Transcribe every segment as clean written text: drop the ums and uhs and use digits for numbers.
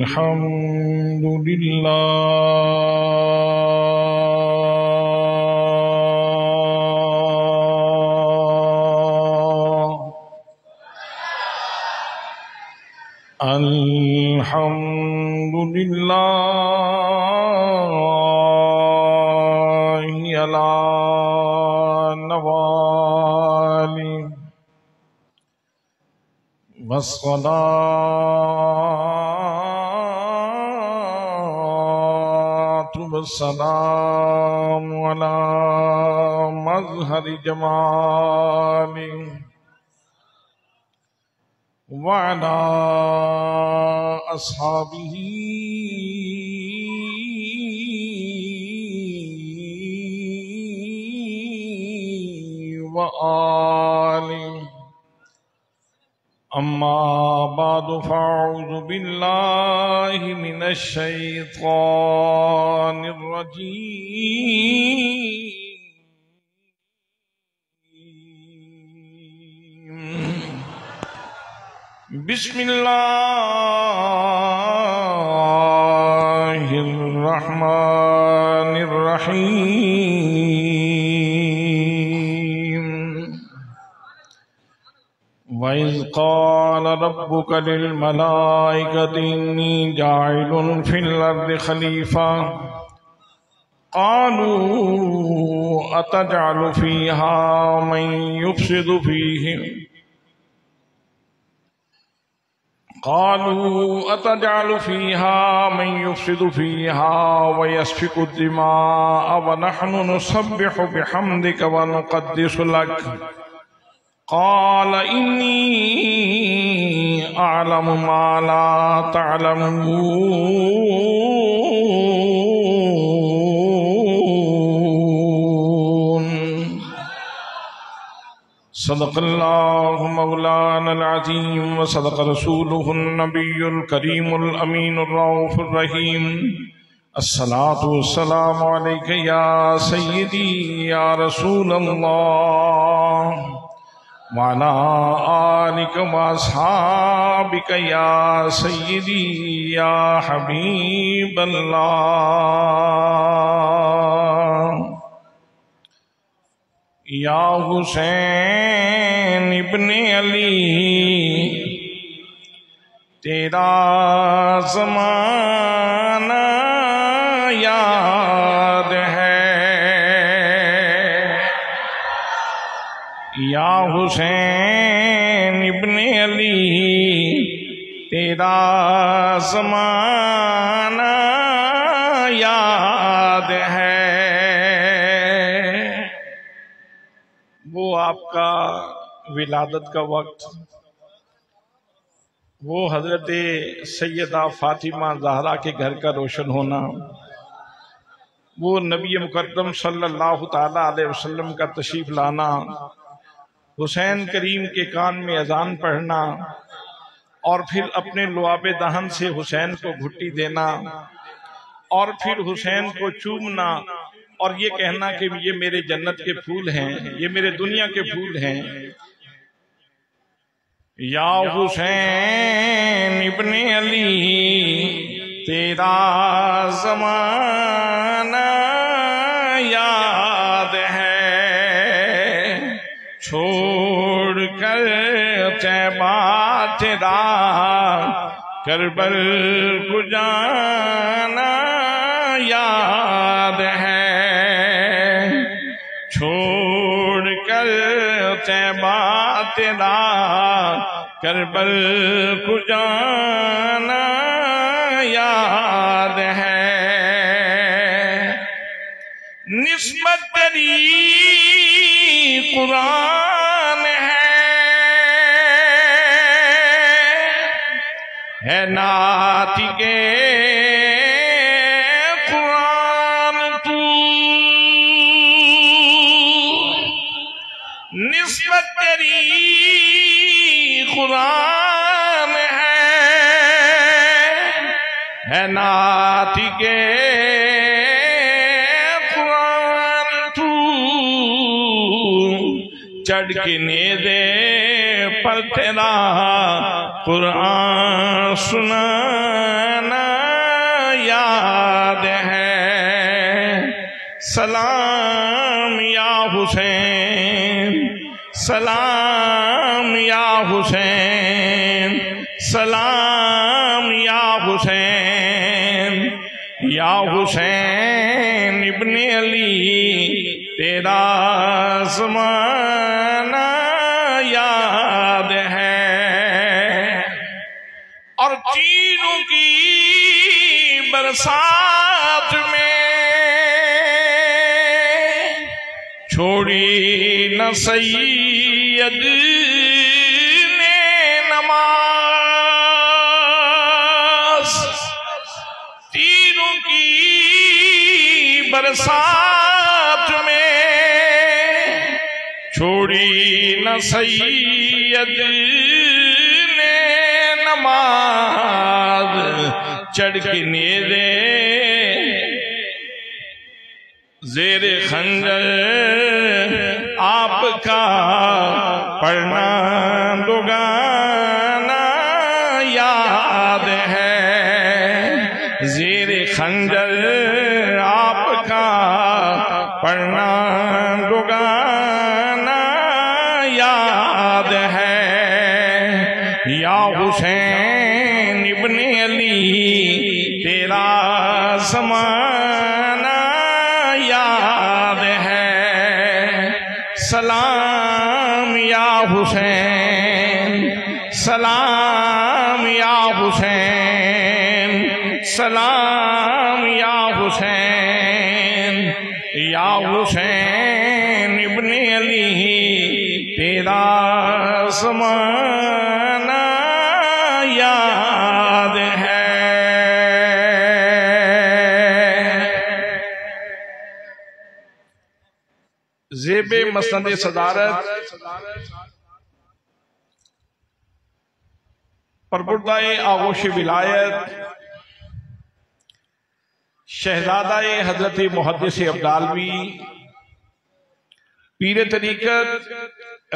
الحمد لله الحمد لله على نواله والصلاة والسلام على مظهر جماله وعلى أصحابه وآله أما بعد فأعوذ بالله من الشيطان الرجيم بسم الله الرحمن الرحيم وَإِذْ قَالَ رَبُّكَ لِلْمَلَائِكَةِ إِنِّي جَاعِلٌ فِي الْأَرْضِ خَلِيفَةً قَالُوا أَتَجْعَلُ فِيهَا مَن يُفْسِدُ فِيهَا وَيَسْفِكُ الدِّمَاءَ وَنَحْنُ نُسَبِّحُ بِحَمْدِكَ وَنُقَدِّسُ لَكَ قال إني أعلم ما لا تعلمون صدق الله مولانا العظيم وصدق رسوله النبي الكريم الأمين الرؤوف الرحيم الصلاة والسلام عليك يا سيدي يا رسول الله وعلى آلك وأصحابك يا سيدي يا حبيب الله یا حسین ابن علی تیرا زمانہ یاد ہے یا حسین ابن علی تیرا زمانہ یاد ہے وہ آپ کا ولادت کا وقت وہ حضرت سیدہ فاطمہ زہرا کے گھر کا روشن ہونا وہ نبی مکرم صلی اللہ تعالیٰ علیہ وسلم کا تشریف لانا حسین کریم کے کان میں اذان پڑھنا اور پھر اپنے لعاب دہن سے حسین کو گھٹی دینا اور پھر حسین کو چومنا اور یہ کہنا کہ یہ میرے جنت کے پھول ہیں یہ میرے دنیا کے پھول ہیں یا حسین ابن علی تیرا زمانہ یاد ہے چھوڑ کر طیبہ تیرا کربل کو جانا یاد ہے چھوڑ کر طیبہ تیرا کربل کو جانا یاد ہے نسبت تیری قرآن ہے ناطق قرآن تو نسبت تیری قرآن ہے ناطق قرآن تو چڑھ کے نیزے پر تیرا قرآن سنانا یاد ہے۔ سلام یا حسین، سلام یا حسین، سلام یا حسین، یا حسین ابن علی تیرا زمانہ یاد ہے۔ اور تیروں کی برسات میں چھوڑی نہ سید نے نماز، تیروں کی برسات میں چھوڑی نہ سید نے نماز، چڑھ کے نیزے زیر خنجر آپ کا پڑھنا دگانا یاد ہے۔ زیر خنجر آپ کا پڑھنا دگانا یاد ہے۔ یا حسین ابن علی تیرا زمانہ یاد ہے۔ سلام یا حسین، سلام یا حسین، سلام یا حسین، یا حسین ابن علی تیرا زمانہ یاد ہے۔ زیب مسند صدارت پربردہ آغوش ولایت شہزادہ حضرت محدث عبدالوی پیر طریقت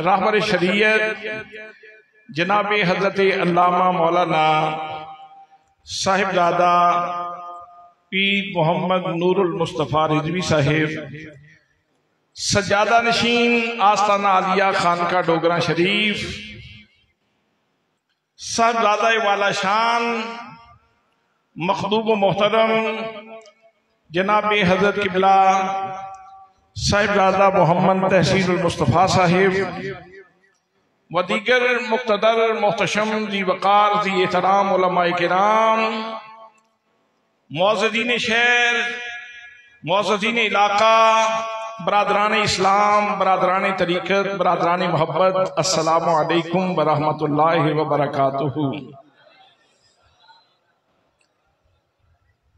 راہبر شریعت جناب حضرت علامہ مولانا صاحبزادہ پیر محمد نور المصطفیٰ رضوی صاحب سجادہ نشین آستانہ عالیہ خانقاہ ڈوگرہ شریف، صاحبزادہ والا شان مخدوم و محترم جناب حضرت قبلہ صاحبزادہ محمد تحسین المصطفیٰ صاحب و دیگر مقتدر محتشم ذی وقار ذی احترام علماء کرام، معززین شہر، معززین علاقہ، برادران اسلام، برادران طریقت، برادران محبت، السلام علیکم ورحمۃ اللہ وبرکاتہ۔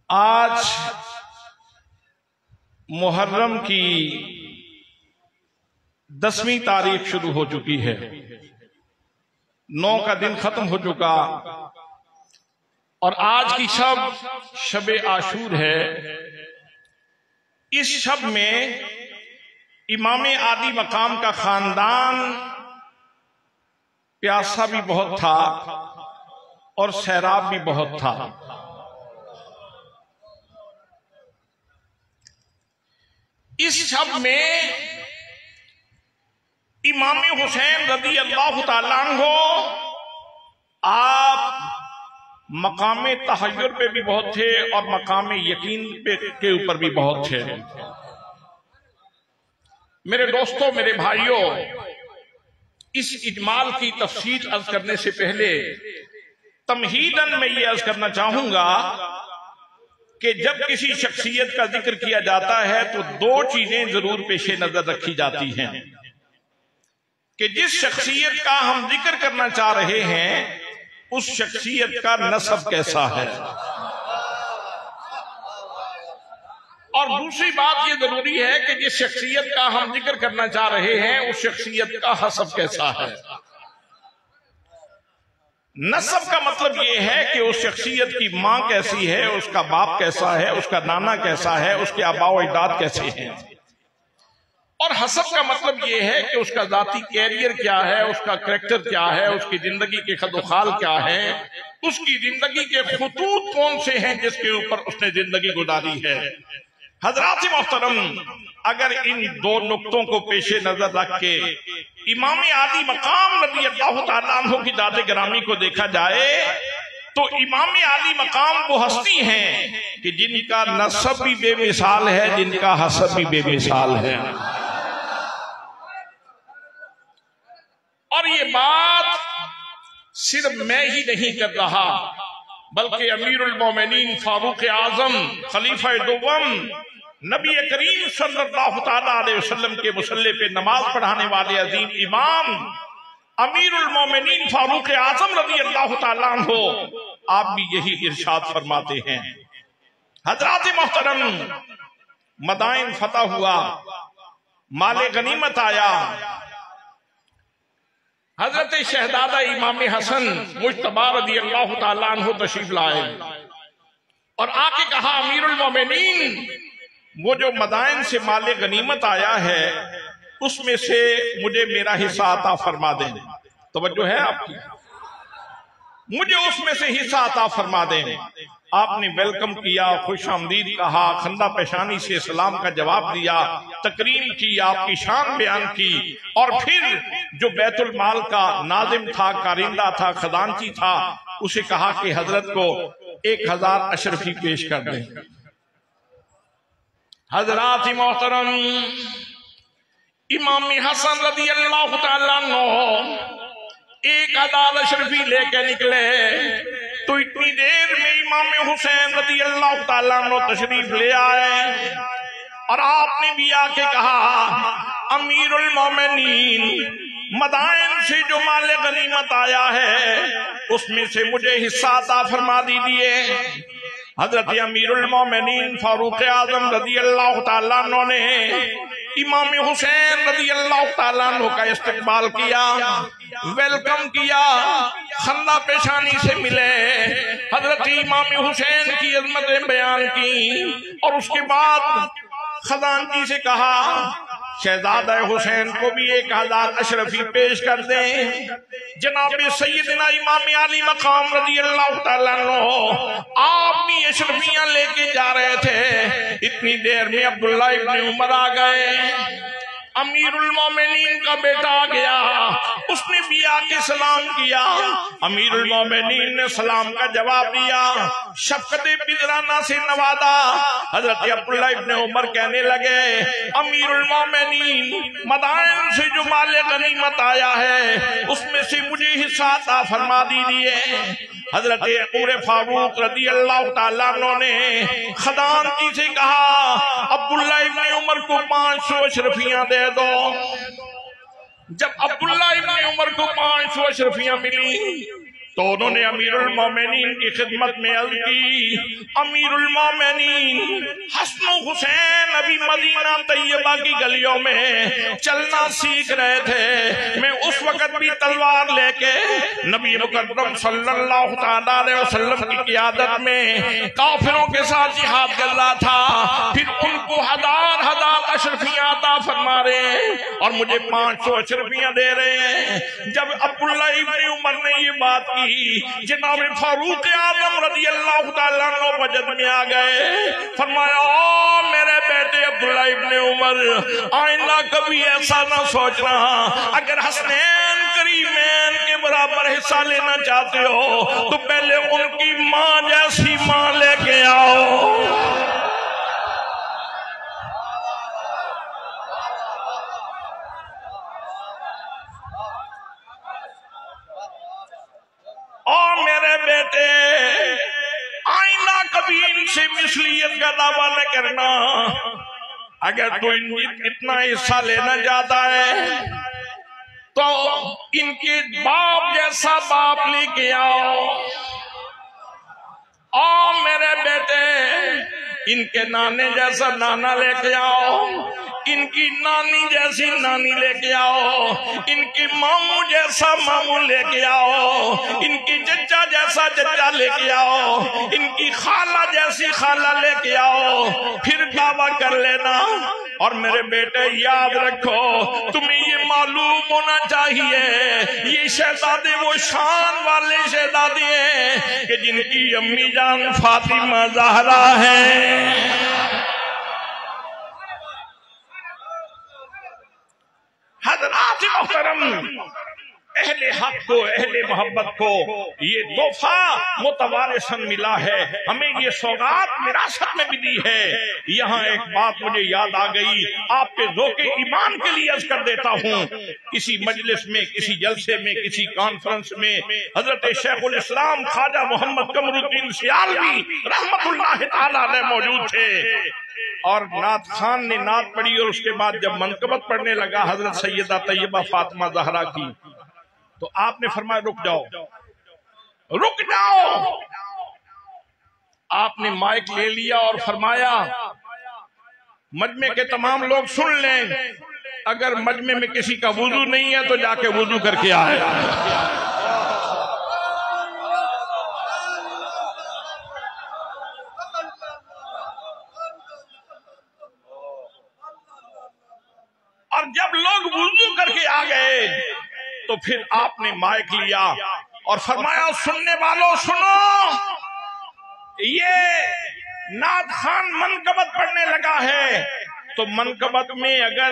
آج محرم کی 10ویں تاریخ شروع ہو چکی ہے، 9 کا دن ختم ہو چکا، اور آج کی شب شب عاشور ہے۔ اس شب میں امام عالی مقام کا خاندان پیاسا بھی بہت تھا اور سیراب بھی بہت تھا۔ اس شب میں امام حسین رضی اللہ تعالیٰ عنہ آپ مقام تحیر پہ بھی بہت تھے اور مقام یقین کے اوپر بھی بہت تھے۔ میرے دوستوں، میرے بھائیوں، اس اجمال کی تفصیل عرض کرنے سے پہلے تمہیداً میں یہ عرض کرنا چاہوں گا کہ جب کسی شخصیت کا ذکر کیا جاتا ہے تو 2 چیزیں ضرور پیش نظر رکھی جاتی ہیں کہ جس شخصیت کا ہم ذکر کرنا چاہ رہے ہیں اس شخصیت کا نسب کیسا ہے، اور دوسری بات یہ ضروری ہے کہ جس شخصیت کا ہم ذکر کرنا چاہ رہے ہیں اس شخصیت کا حسب کیسا ہے۔ نسب کا مطلب یہ ہے کہ اس شخصیت کی ماں کیسی ہے، اس کا باپ کیسا ہے، اس کا نانا کیسا ہے، اس کے آباء و اجداد کیسے ہیں۔ اور حسب کا مطلب یہ ہے کہ اس کا ذاتی کیریئر کیا ہے، اس کا کریکٹر کیا ہے، اس کی زندگی کے خد و خال کیا ہے، اس کی زندگی کے خطوط کون سے ہیں جس کے اوپر اس نے زندگی گزاری ہے۔ حضرات محترم، اگر ان دو نقطوں کو پیش نظر رکھ کے امام عالی مقام رضی اللہ تعالیٰ عنہ کی ذات گرامی کو دیکھا جائے تو امام عالی مقام وہ ہستی ہیں کہ جن کا نسب بھی بے مثال ہے، جن کا حسب بھی بے مثال ہے۔ اور یہ بات صرف میں ہی نہیں کر رہا، بلکہ امیر المومنین فاروق اعظم خلیفہ دوم نبی کریم صلی اللہ تعالی علیہ وسلم کے مصلی پہ نماز پڑھانے والے عظیم امام امیر المومنین فاروق اعظم رضی اللہ تعالیٰ عنہ آپ بھی یہی ارشاد فرماتے ہیں۔ حضرات محترم، مدائن فتح ہوا، مال غنیمت آیا، حضرت شہزادہ امام حسن مجتبی رضی اللہ تعالیٰ عنہ تشریف لائے اور آ کے کہا امیر المومنین وہ جو مدائن سے مال غنیمت آیا ہے اس میں سے مجھے میرا حصہ عطا فرما دیں۔ توجہ ہے آپ کی؟ مجھے اس میں سے حصہ عطا فرما دیں۔ آپ نے ویلکم کیا، خوش آمدید کہا، خندہ پیشانی سے سلام کا جواب دیا، تکریم کی، آپ کی شان بیان کی، اور پھر جو بیت المال کا ناظم تھا، کارندہ تھا، خزانچی تھا، اسے کہا کہ حضرت کو 1000 اشرفی پیش کر دیں۔ حضرات محترم، امام حسن رضی اللہ تعالیٰ عنہ 1000 اشرفی لے کے نکلے تو اتنی دیر میں امام حسین رضی اللہ تعالیٰ عنہ تشریف لے آئے اور آپ نے بھی آ کے کہا امیر المومنین مدائن سے جو مال غنیمت آیا ہے اس میں سے مجھے حصہ عطا فرما دیجئے۔ حضرت امیر المومنین فاروق اعظم رضی اللہ تعالیٰ عنہ نے امام حسین رضی اللہ تعالیٰ عنہ کا استقبال کیا، ویلکم کیا، خندہ پیشانی سے ملے، حضرت امام حسین کی عظمتیں بیان کی اور اس کے بعد خزانچی سے کہا شہزادہ حسین کو بھی 1000 اشرفی پیش کر دیں۔ جناب سیدنا امام عالی مقام رضی اللہ تعالیٰ عنہ آپ بھی اشرفیاں لے کے جا رہے تھے، اتنی دیر میں عبداللہ ابن عمر آ گئے، امیر المومنین کا بیٹا آ گیا، اس نے بھی آ کے سلام کیا، امیر المومنین نے سلام کا جواب دیا، شفقت بدرانہ سے نوازا۔ حضرت عبداللہ ابن عمر کہنے لگے امیر المومنین مدائن سے جو مال غنیمت آیا ہے اس میں سے مجھے حصہ عطا فرما دیجئے۔ حضرت عمر فاروق رضی اللہ تعالیٰ عنہ نے خزانچی سے کہا عبداللہ ابن عمر کو 500 اشرفیاں دے دو۔ جب عبداللہ ابن عمر کو 500 اشرفیاں ملی تو انہوں نے امیر المومنین کی خدمت میں عرض کی امیر المومنین حسن و حسین ابھی مدینہ طیبہ کی گلیوں میں چلنا سیکھ رہے تھے، میں اس وقت بھی تلوار لے کے نبی مکرم صلی اللہ تعالیٰ علیہ وسلم کی قیادت میں کافروں کے ساتھ جہاد کر رہا تھا، پھر ان کو 1000 اشرفیاں عطا فرما رہے ہیں اور مجھے 500 اشرفیاں دے رہے ہیں۔ جب عبداللہ ابن عمر نے یہ بات کی جناب فاروق اعظم رضی اللہ تعالیٰ عنہ وجد میں آ گئے، فرمایا او میرے بیٹے عبداللہ ابن عمر آئندہ کبھی ایسا نہ سوچنا، اگر حسنین کریمین کے برابر حصہ لینا چاہتے ہو تو پہلے ان کی ماں جیسی ماں لے کے آؤ۔ اور میرے بیٹے آئینہ کبھی ان سے مثلیت کا دعویٰ نہ کرنا، اگر تو اتنا حصہ لینا چاہتا ہے تو ان کے باپ جیسا باپ لے کے آؤ، اور میرے بیٹے ان کے نانے جیسا نانا لے کے آؤ، ان کی نانی جیسی نانی لے کے آؤ، ان کی ماموں جیسا ماموں لے کے آؤ، ان کی چچا جیسا چچا لے کے آؤ، ان کی خالہ جیسی خالہ لے کے آؤ، پھر دعویٰ کر لینا۔ اور میرے بیٹے یاد رکھو، تمہیں یہ معلوم ہونا چاہیے یہ شہزادے وہ شان والے شہزادے ہیں کہ جن کی امی جان فاطمہ زہرا ہے۔ حضرات محترم، اہل حق کو، اہل محبت کو یہ تحفہ متوارثاً ملا ہے، ہمیں یہ سوغات وراثت میں ملی ہے۔ یہاں ایک بات مجھے یاد آ گئی، آپ کے ذوق ایمان کے لیے عرض کر دیتا ہوں۔ کسی مجلس میں، کسی جلسے میں، کسی کانفرنس میں حضرت شیخ الاسلام خواجہ محمد قمر الدین سیالوی رحمت اللہ تعالی علیہ موجود تھے، اور نعت خان نے نعت پڑھی، اور اس کے بعد جب منقبت پڑھنے لگا حضرت سیدہ طیبہ فاطمہ زہرا کی، تو آپ نے فرمایا رک جاؤ، رک جاؤ۔ آپ نے مائک لے لیا اور فرمایا مجمع کے تمام لوگ سن لیں، اگر مجمع میں کسی کا وضو نہیں ہے تو جا کے وضو کر کے آئے۔ اور جب لوگ وضو کر کے آ گئے تو پھر آپ نے مائک لیا اور فرمایا سننے والوں سنو، یہ نعت خان منقبت پڑھنے لگا ہے، تو منقبت میں اگر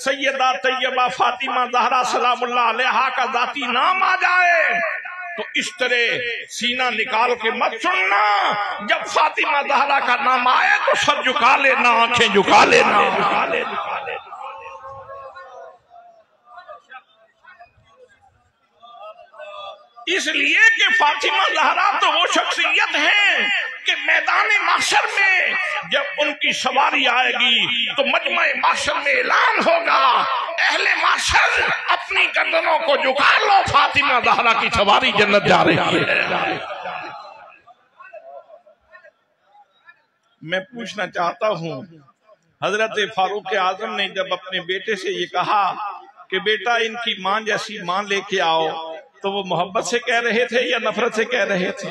سیدہ طیبہ فاطمہ زہرا سلام اللہ علیہا کا ذاتی نام آ جائے تو اس طرح سینہ نکال کے مت سننا، جب فاطمہ زہرا کا نام آئے تو سر جھکا لینا، آنکھیں جھکا لینا۔ اس لیے کہ فاطمہ زہرا تو وہ شخصیت ہیں کہ میدان محشر میں جب ان کی سواری آئے گی تو مجمع محشر میں اعلان ہوگا، اہل محشر اپنی گردنوں کو جھکا لو، فاطمہ زہرا کی سواری جنت جا رہی ہے۔ میں پوچھنا چاہتا ہوں، حضرت فاروق اعظم نے جب اپنے بیٹے سے یہ کہا کہ بیٹا ان کی ماں جیسی ماں لے کے آؤ، تو وہ محبت سے کہہ رہے تھے یا نفرت سے کہہ رہے تھے؟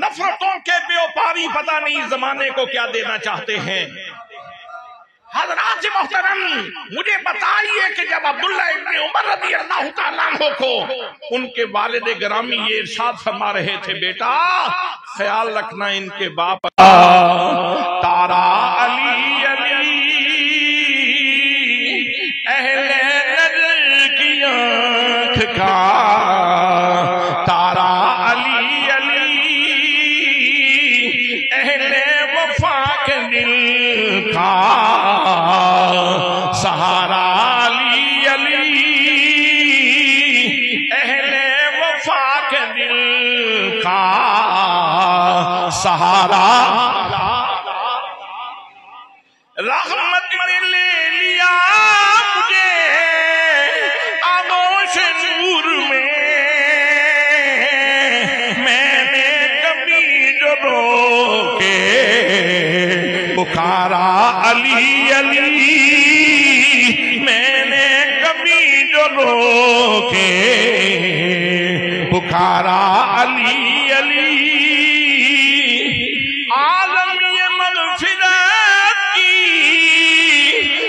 نفرتوں کے بیوپاری پتہ نہیں زمانے کو کیا دینا چاہتے ہیں۔ حضرات محترم، مجھے بتائیے کہ جب عبداللہ ابن عمر رضی اللہ تعالیٰ عنہ کو ان کے والد گرامی یہ ارشاد فرما رہے تھے بیٹا خیال رکھنا ان کے باپ تارا علی علی اہل نظر کی آنکھ کا، تارا علی علی اہل وفا کے دل کا، سہارا علی علی اہل وفا کے دل کا، سہارا رحمت نے لے لیا مجھے آغوش نور میں، میں نے کبھی جو رو کے پکارا علی علی، میں نے کبھی جو رو کے پکارا علی علی، عالم یہ مغفرت کی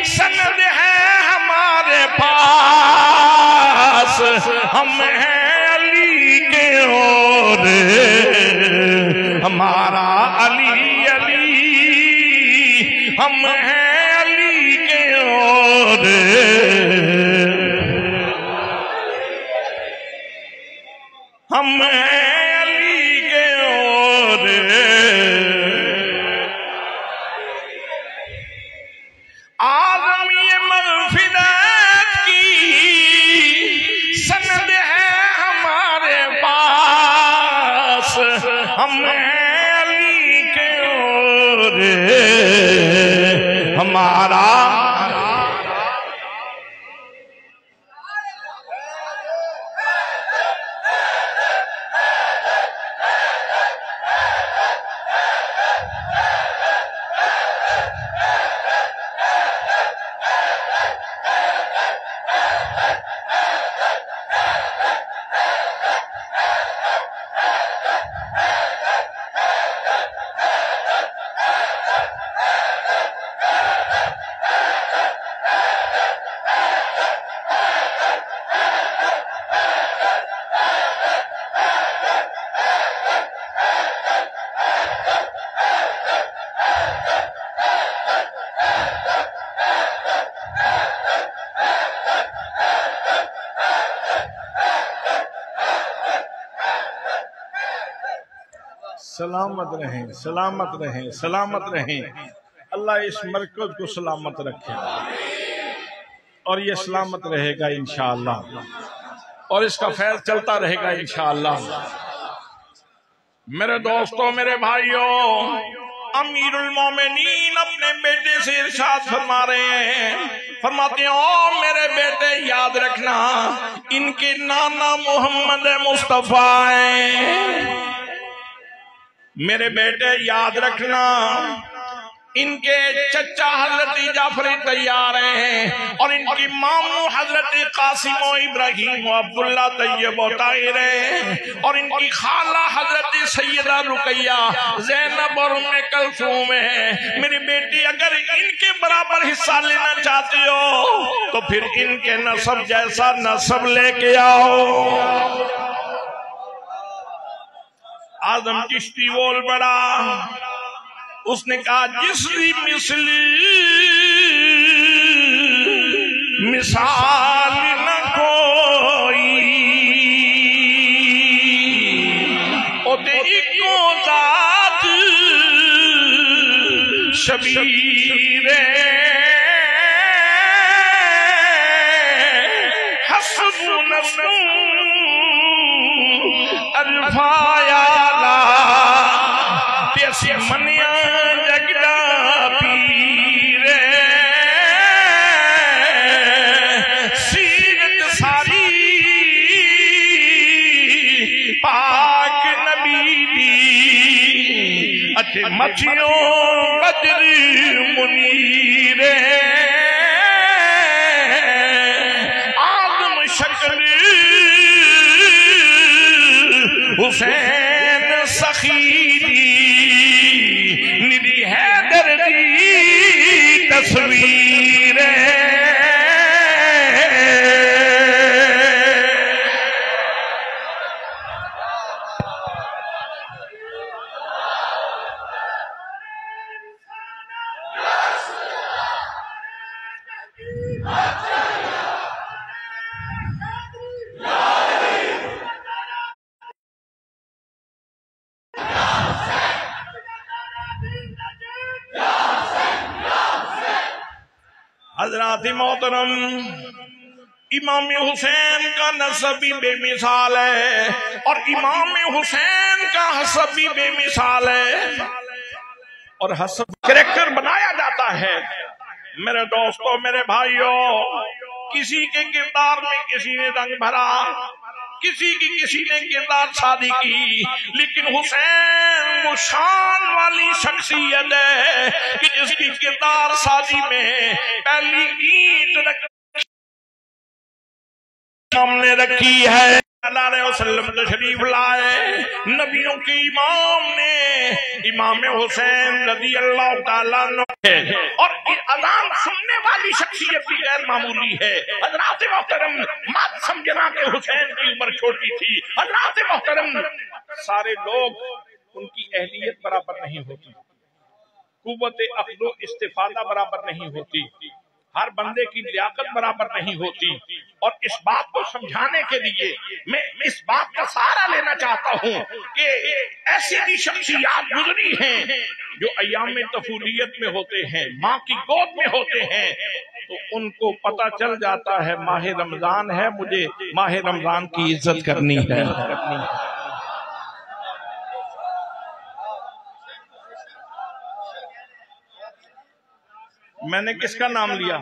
سند ہے ہمارے پاس، ہم ہیں علی کے اور ہمارا علی علی، ہم ہیں علی کے اور ہم ہیں علی کے اور عالم یہ مغفرت کی سند ہے ہمارے پاس، ہم ہیں علی کے اور ہمارا سلامت رہیں، سلامت رہیں، سلامت رہیں۔ اللہ اس مرکز کو سلامت رکھے اور یہ سلامت رہے گا انشاءاللہ، اور اس کا فیض چلتا رہے گا انشاءاللہ۔ میرے دوستوں، میرے بھائیوں، امیر المومنین اپنے بیٹے سے ارشاد فرما رہے ہیں، فرماتے ہیں او میرے بیٹے یاد رکھنا ان کے نانا محمد مصطفیٰ ہیں، میرے بیٹے یاد رکھنا ان کے چچا حضرت جعفر تیار ہیں، اور ان کی ماموں حضرت قاسم و ابراہیم و عبداللہ طیب و طاہر ہیں، اور ان کی خالہ حضرت سیدہ رقیہ زینب اور ام کلثوم ہیں۔ میری بیٹی اگر ان کے برابر حصہ لینا چاہتی ہو تو پھر ان کے نسب جیسا نسب لے کے آؤ۔ اعظم چشتی بول پڑا، اس نے کہا جس کی مثال نہ کوئی اوتے ایکو ذات شبیر حسب نفس الفایا تیسی منیا جگدہ پیر سیرت ساری پاک نبی دی اچھے مچھیوں قدر منیر آدم شکل حسین سخیری ندی حیدر دی تصویر حضرات محترم، امام حسین کا نسب بھی بے مثال ہے اور امام حسین کا حسب بھی بے مثال ہے، اور حسب کریکٹر بنایا جاتا ہے۔ میرے دوستوں، میرے بھائیوں، کسی کے کردار میں کسی نے رنگ بھرا، کسی نے کردار شادی کی، لیکن حسین وہ شان والی شخصیت ہے کہ جس کی کردار شادی میں پہلی عید سامنے رکھی ہے۔ اللہ علیہ وسلم تشریف لائے، نبیوں کے امام نے امام حسین رضی اللہ تعالیٰ عنہ ہے، اور اذان سننے والی شخصیت بھی غیر معمولی ہے۔ حضرات محترم، مت سمجھنا کہ حسین کی عمر چھوٹی تھی۔ حضرات محترم، سارے لوگ ان کی اہلیت برابر نہیں ہوتی، قوت اخذ و استفادہ برابر نہیں ہوتی، ہر بندے کی لیاقت برابر نہیں ہوتی، اور اس بات کو سمجھانے کے لیے میں اس بات کا سہارا لینا چاہتا ہوں کہ ایسی بھی شخصیات گزری ہیں جو ایام طفولیت میں ہوتے ہیں، ماں کی گود میں ہوتے ہیں، تو ان کو پتہ چل جاتا ہے ماہ رمضان ہے، مجھے ماہ رمضان کی عزت کرنی ہے۔ میں نے کس کا نام لیا؟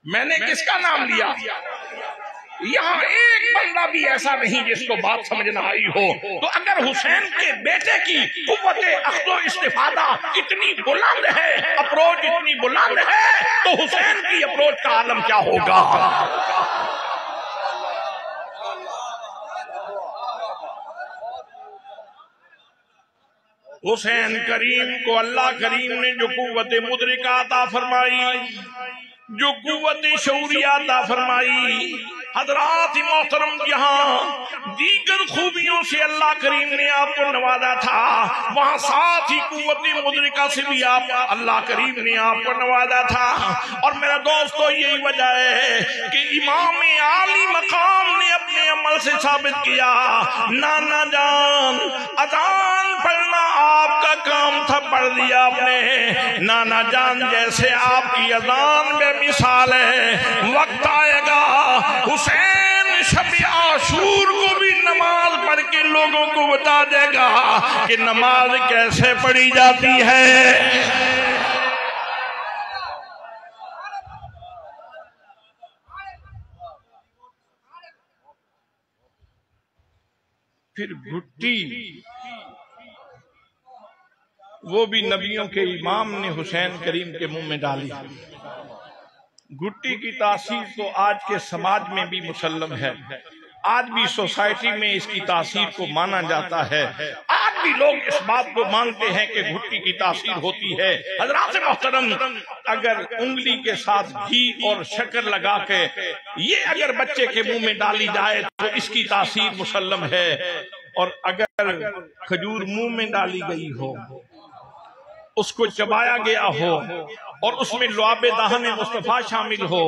میں نے کس کا نام لیا؟ یہاں ایک بندہ بھی ایسا نہیں جس کو بات سمجھ نہ آئی ہو۔ تو اگر حسین کے بیٹے کی قوت اخذ و استفادہ اتنی بلند ہے، اپروچ اتنی بلند ہے، تو حسین کی اپروچ کا عالم کیا ہوگا؟ حسین کریم کو اللہ کریم نے جو قوت مدرکہ عطا فرمائی، جو قوت شعوریہ عطا فرمائی، حضرات محترم، یہاں دیگر خوبیوں سے اللہ کریم نے آپ کو نوازا تھا، وہاں ساتھ ہی قوت مدرکہ سے بھی اللہ کریم نے آپ کو نوازا تھا۔ اور میرا دوستو یہی وجہ ہے کہ امام عالی مقام نے اپنے عمل سے ثابت کیا، نانا جان اذان پڑھنا آپ کا کام تھا، پڑھ دیا آپ نے۔ نانا جان جیسے آپ کی اذان بے مثال ہے، وقت آئے گا حسین شب عاشور کو بھی نماز پڑھ کے لوگوں کو بتا دے گا کہ نماز کیسے پڑھی جاتی ہے۔ پھر گھٹی، وہ بھی نبیوں کے امام نے حسین کریم کے منہ میں ڈالی۔ گھٹی کی تاثیر تو آج کے سماج میں بھی مسلم ہے، آج بھی سوسائٹی میں اس کی تاثیر کو مانا جاتا ہے، آج بھی لوگ اس بات کو مانتے ہیں کہ گھٹی کی تاثیر ہوتی ہے۔ حضرات محترم، اگر انگلی کے ساتھ گھی اور شکر لگا کے یہ اگر بچے کے منہ میں ڈالی جائے تو اس کی تاثیر مسلم ہے، اور اگر کھجور منہ میں ڈالی گئی ہو، اس کو چبایا گیا ہو اور اس میں لعاب دہن مصطفیٰ شامل ہو،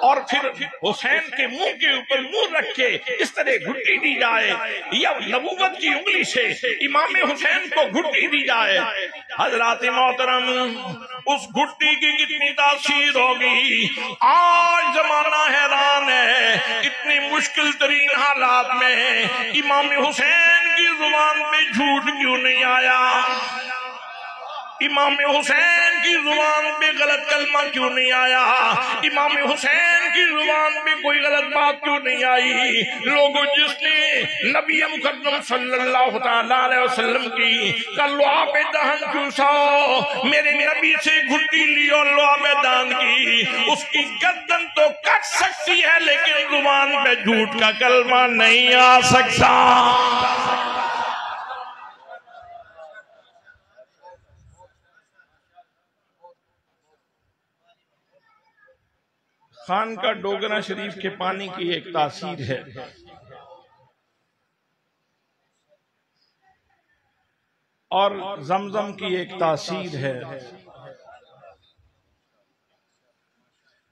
اور پھر حسین کے منہ کے اوپر منہ رکھ کے اس طرح گھٹی دی جائے، یا نبوت کی انگلی سے امام حسین کو گھٹی دی جائے، حضرات محترم اس گھٹی کی کتنی تاثیر ہوگی۔ آج زمانہ حیران ہے، اتنی مشکل ترین حالات میں امام حسین کی زبان پہ جھوٹ کیوں نہیں آیا؟ امام حسین کی زبان پہ غلط کلمہ کیوں نہیں آیا؟ امام حسین کی زبان پہ کوئی غلط بات کیوں نہیں آئی؟ لوگوں جس نے نبی مکرم صلی اللہ تعالیٰ علیہ وسلم کی لعاب دہن چوسا، میرے نبی سے گھٹی لی اور لعاب دہن کی، اس کی گردن تو کٹ سکتی ہے لیکن زبان پہ جھوٹ کا کلمہ نہیں آ سکتا۔ خان کا ڈوگرہ شریف کے پانی کی ایک تاثیر ہے، اور زمزم کی ایک تاثیر ہے۔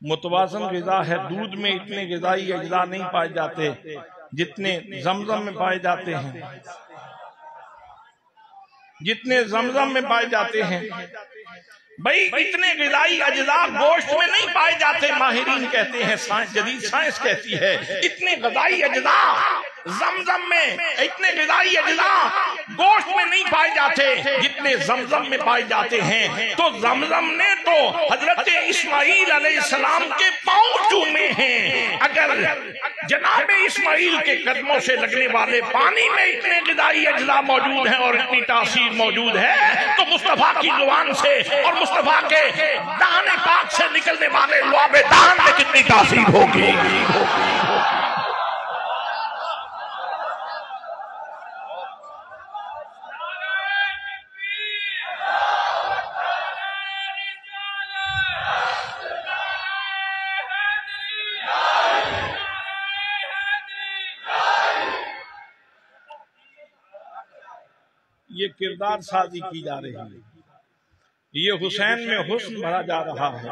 متوازن غذا ہے، دودھ میں اتنے غذائی اجزاء نہیں پائے جاتے جتنے زمزم میں پائے جاتے ہیں، جتنے زمزم میں پائے جاتے ہیں۔ بھئی اتنے غذائی اجزاء گوشت میں نہیں پائے جاتے، ماہرین کہتے ہیں، جدید سائنس کہتی ہے اتنے غذائی اجزاء زمزم میں، اتنے غذائی اجزاء گوشت میں نہیں پائے جاتے جتنے زمزم میں پائے جاتے ہیں۔ تو زمزم نے تو حضرت اسماعیل علیہ السلام کے پاؤں چومے ہیں، اگر جناب اسماعیل کے قدموں سے لگنے والے پانی میں اتنے غذائی اجزاء موجود ہیں اور اتنی تاثیر موجود ہے، تو مصطفیٰ کی زبان سے اور مصطفیٰ کے دہن پاک سے نکلنے والے لعاب دہن میں کتنی تاثیر ہوگی۔ یہ کردار سازی کی جا رہی ہے، یہ حسین میں حسن بھرا جا رہا ہے،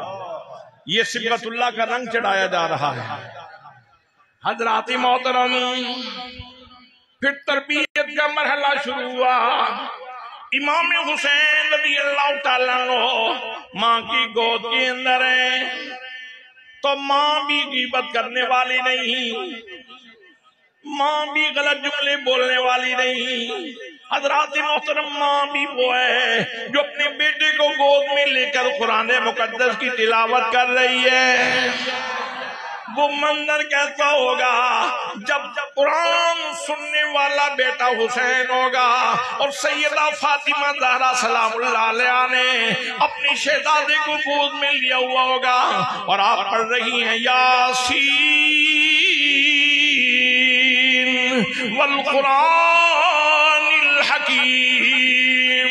یہ صبغت اللہ کا رنگ چڑھایا جا رہا ہے۔ حضرات محترم، پھر تربیت کا مرحلہ شروع ہوا۔ امام حسین رضی اللہ تعالیٰ عنہ ماں کی گود کے اندر ہیں، تو ماں بھی غیبت کرنے والی نہیں، ماں بھی غلط جملے بولنے والی نہیں۔ حضرات محترم، ماں بھی وہ ہے جو اپنے بیٹے کو گود میں لے کر قرآن مقدس کی تلاوت کر رہی ہے۔ وہ منظر کیسا ہوگا جب قرآن سننے والا بیٹا حسین ہوگا اور سیدہ فاطمہ زہرا سلام اللہ علیہا نے اپنی شہزادے کو گود میں لیا ہوا ہوگا، اور آپ پڑھ رہی ہیں یاسین والقرآن الحکیم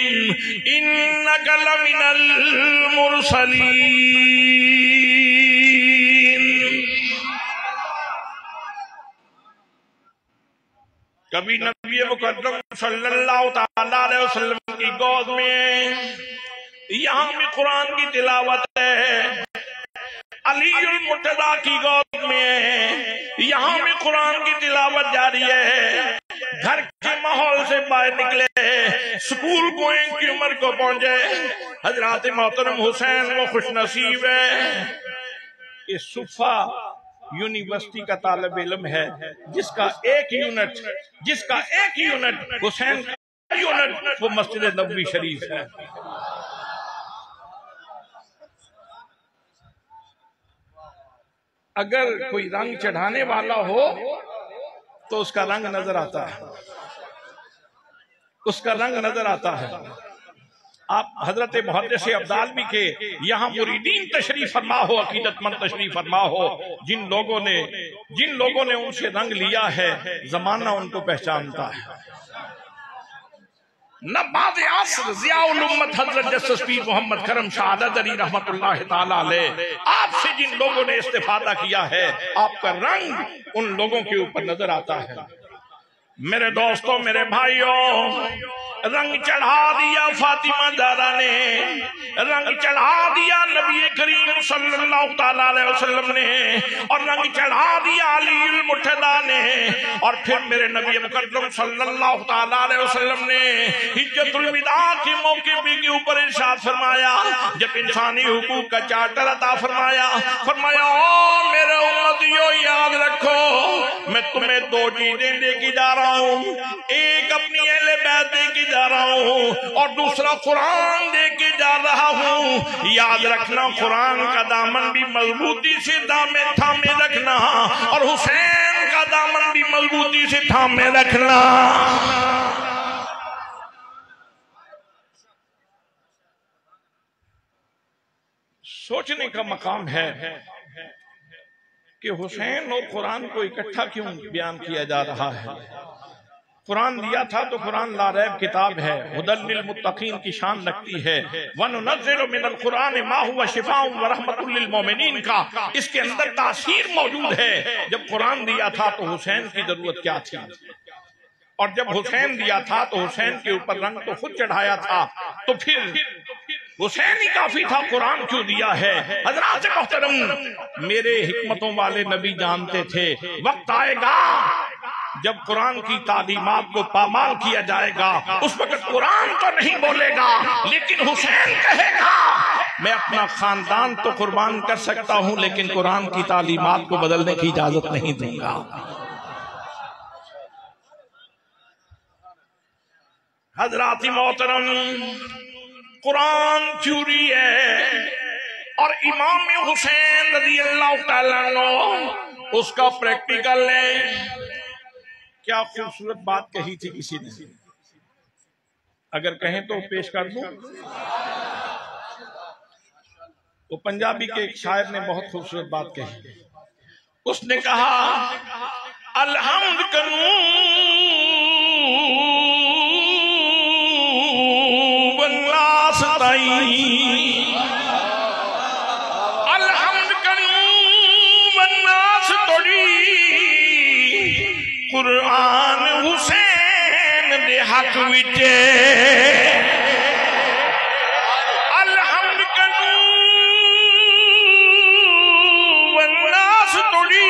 انک لمن المرسلین۔ کبھی نبی مکرم صلی اللہ تعالیٰ علیہ وسلم کی گود میں یہاں بھی قرآن کی تلاوت ہے، علی المرتضیٰ کی گود میں یہاں بھی قرآن کی تلاوت جاری ہے۔ گھر کے ماحول سے باہر نکلے، سکول گوئنگ کی عمر کو پہنچے، حضرات محترم حسین وہ خوش نصیب ہے کہ صفا یونیورسٹی کا طالب علم ہے جس کا ایک یونٹ حسین کا یونٹ وہ مسجد نبوی شریف ہے۔ اگر کوئی رنگ چڑھانے والا ہو تو اس کا رنگ نظر آتا ہے، اس کا رنگ نظر آتا ہے۔ آپ حضرت محدث ابدالوی کے یہاں مریدین تشریف فرما ہو، عقیدت مند تشریف فرما ہو، جن لوگوں نے ان سے رنگ لیا ہے زمانہ ان کو پہچانتا ہے۔ نبات عصر ضیاء الامت حضرت جسٹس پیر محمد کرم شاہ علی رحمت اللہ تعالیٰ علیہ، آپ سے جن لوگوں نے استفادہ کیا ہے آپ کا رنگ ان لوگوں کے اوپر نظر آتا ہے۔ میرے دوستوں، میرے بھائیوں، رنگ چڑھا دیا فاطمہ زہرا نے، رنگ چڑھا دیا نبی کریم صلی اللہ تعالیٰ علیہ وسلم نے، اور رنگ چڑھا دیا علی المرتضیٰ نے، اور پھر میرے نبی مکرم صلی اللہ تعالیٰ علیہ وسلم نے حجت الوداع کے موقع کے اوپر ارشاد فرمایا، جب انسانی حقوق کا چارٹر عطا فرمایا، او میرے امتیوں یاد رکھو میں تمہیں دو چیزیں دے کے جا رہا ہوں، ایک اپنی اہل بیت دے کے جا رہا ہوں اور دوسرا قرآن دے کے جا رہا ہوں۔ یاد رکھنا قرآن کا دامن بھی مضبوطی سے تھامے رکھنا، اور حسین کا دامن بھی مضبوطی سے تھامے رکھنا۔ سوچنے کا مقام ہے کہ حسین اور قرآن کو اکٹھا کیوں بیان کیا جا رہا ہے۔ قرآن دیا تھا تو قرآن لا ریب کتاب ہے، ھدی للمتقین کی شان رکھتی ہے، وَنُنَزِّلُ مِنَ الْقُرْآنِ مَا هُوَ شِفَاءٌ وَرَحْمَةٌ لِلْمُؤْمِنِينَ کا اس کے اندر تاثیر موجود ہے۔ جب قرآن دیا تھا تو حسین کی ضرورت کیا تھی، اور جب حسین دیا تھا تو حسین کے اوپر رنگ تو خود چڑھایا تھا، تو پھر حسین ہی کافی تھا، قرآن کیوں دیا ہے؟ حضرات محترم، میرے حکمتوں والے نبی جانتے تھے وقت آئے گا جب قرآن کی تعلیمات کو پامال کیا جائے گا، اس وقت قرآن تو نہیں بولے گا لیکن حسین کہے گا میں اپنا خاندان تو قربان کر سکتا ہوں لیکن قرآن کی تعلیمات کو بدلنے کی اجازت نہیں دوں گا۔ حضرات محترم، قرآن چوری ہے اور امام حسین رضی اللہ تعالیٰ عنہ اس کا پریکٹیکل ہے۔ کیا خوبصورت بات کہی تھی کسی نے، اگر کہیں تو پیش کر دوں۔ وہ پنجابی کے ایک شاعر نے بہت خوبصورت بات کہی، اس نے کہا الحمد کروں والناس تائی، الحمد کروں والناس توڑی، قرآن حسین دے حق وچے، الحمد کروں والناس توڑی،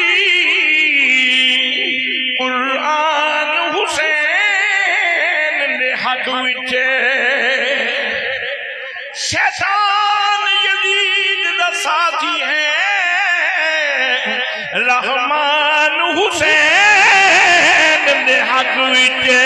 قرآن حسین دے حق وچے، شیطان یزید دا ساتھی ہے، رحمان حسین دے حق وچے۔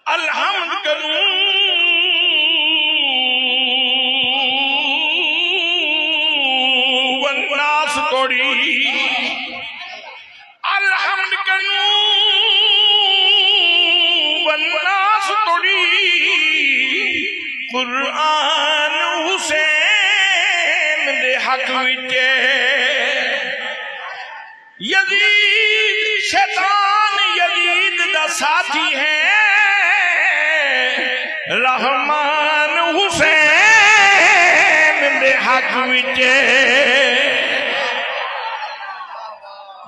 الحمد کروں حق وچے یزید شیطان یزید دا ساتھی ہے رحمان حسین دے حق وچے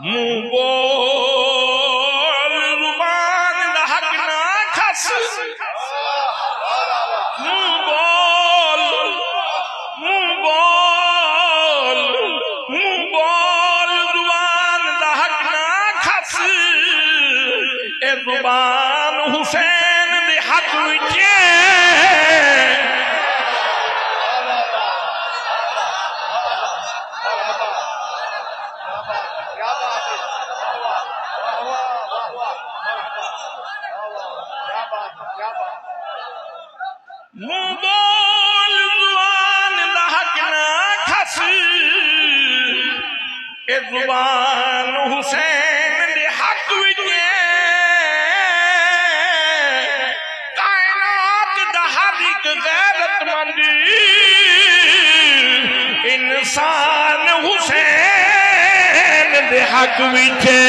منہ بول زبان دا حق نہ کھس منہ بول زبان دا حق نہ کھس اے زبان حسین دے حق وچے منہ بول زبان دا حق نہ کھس اے زبان حسین دے حق وچے کائنات دا ہر ایک غیرت مند انسان حسین دے حق وچے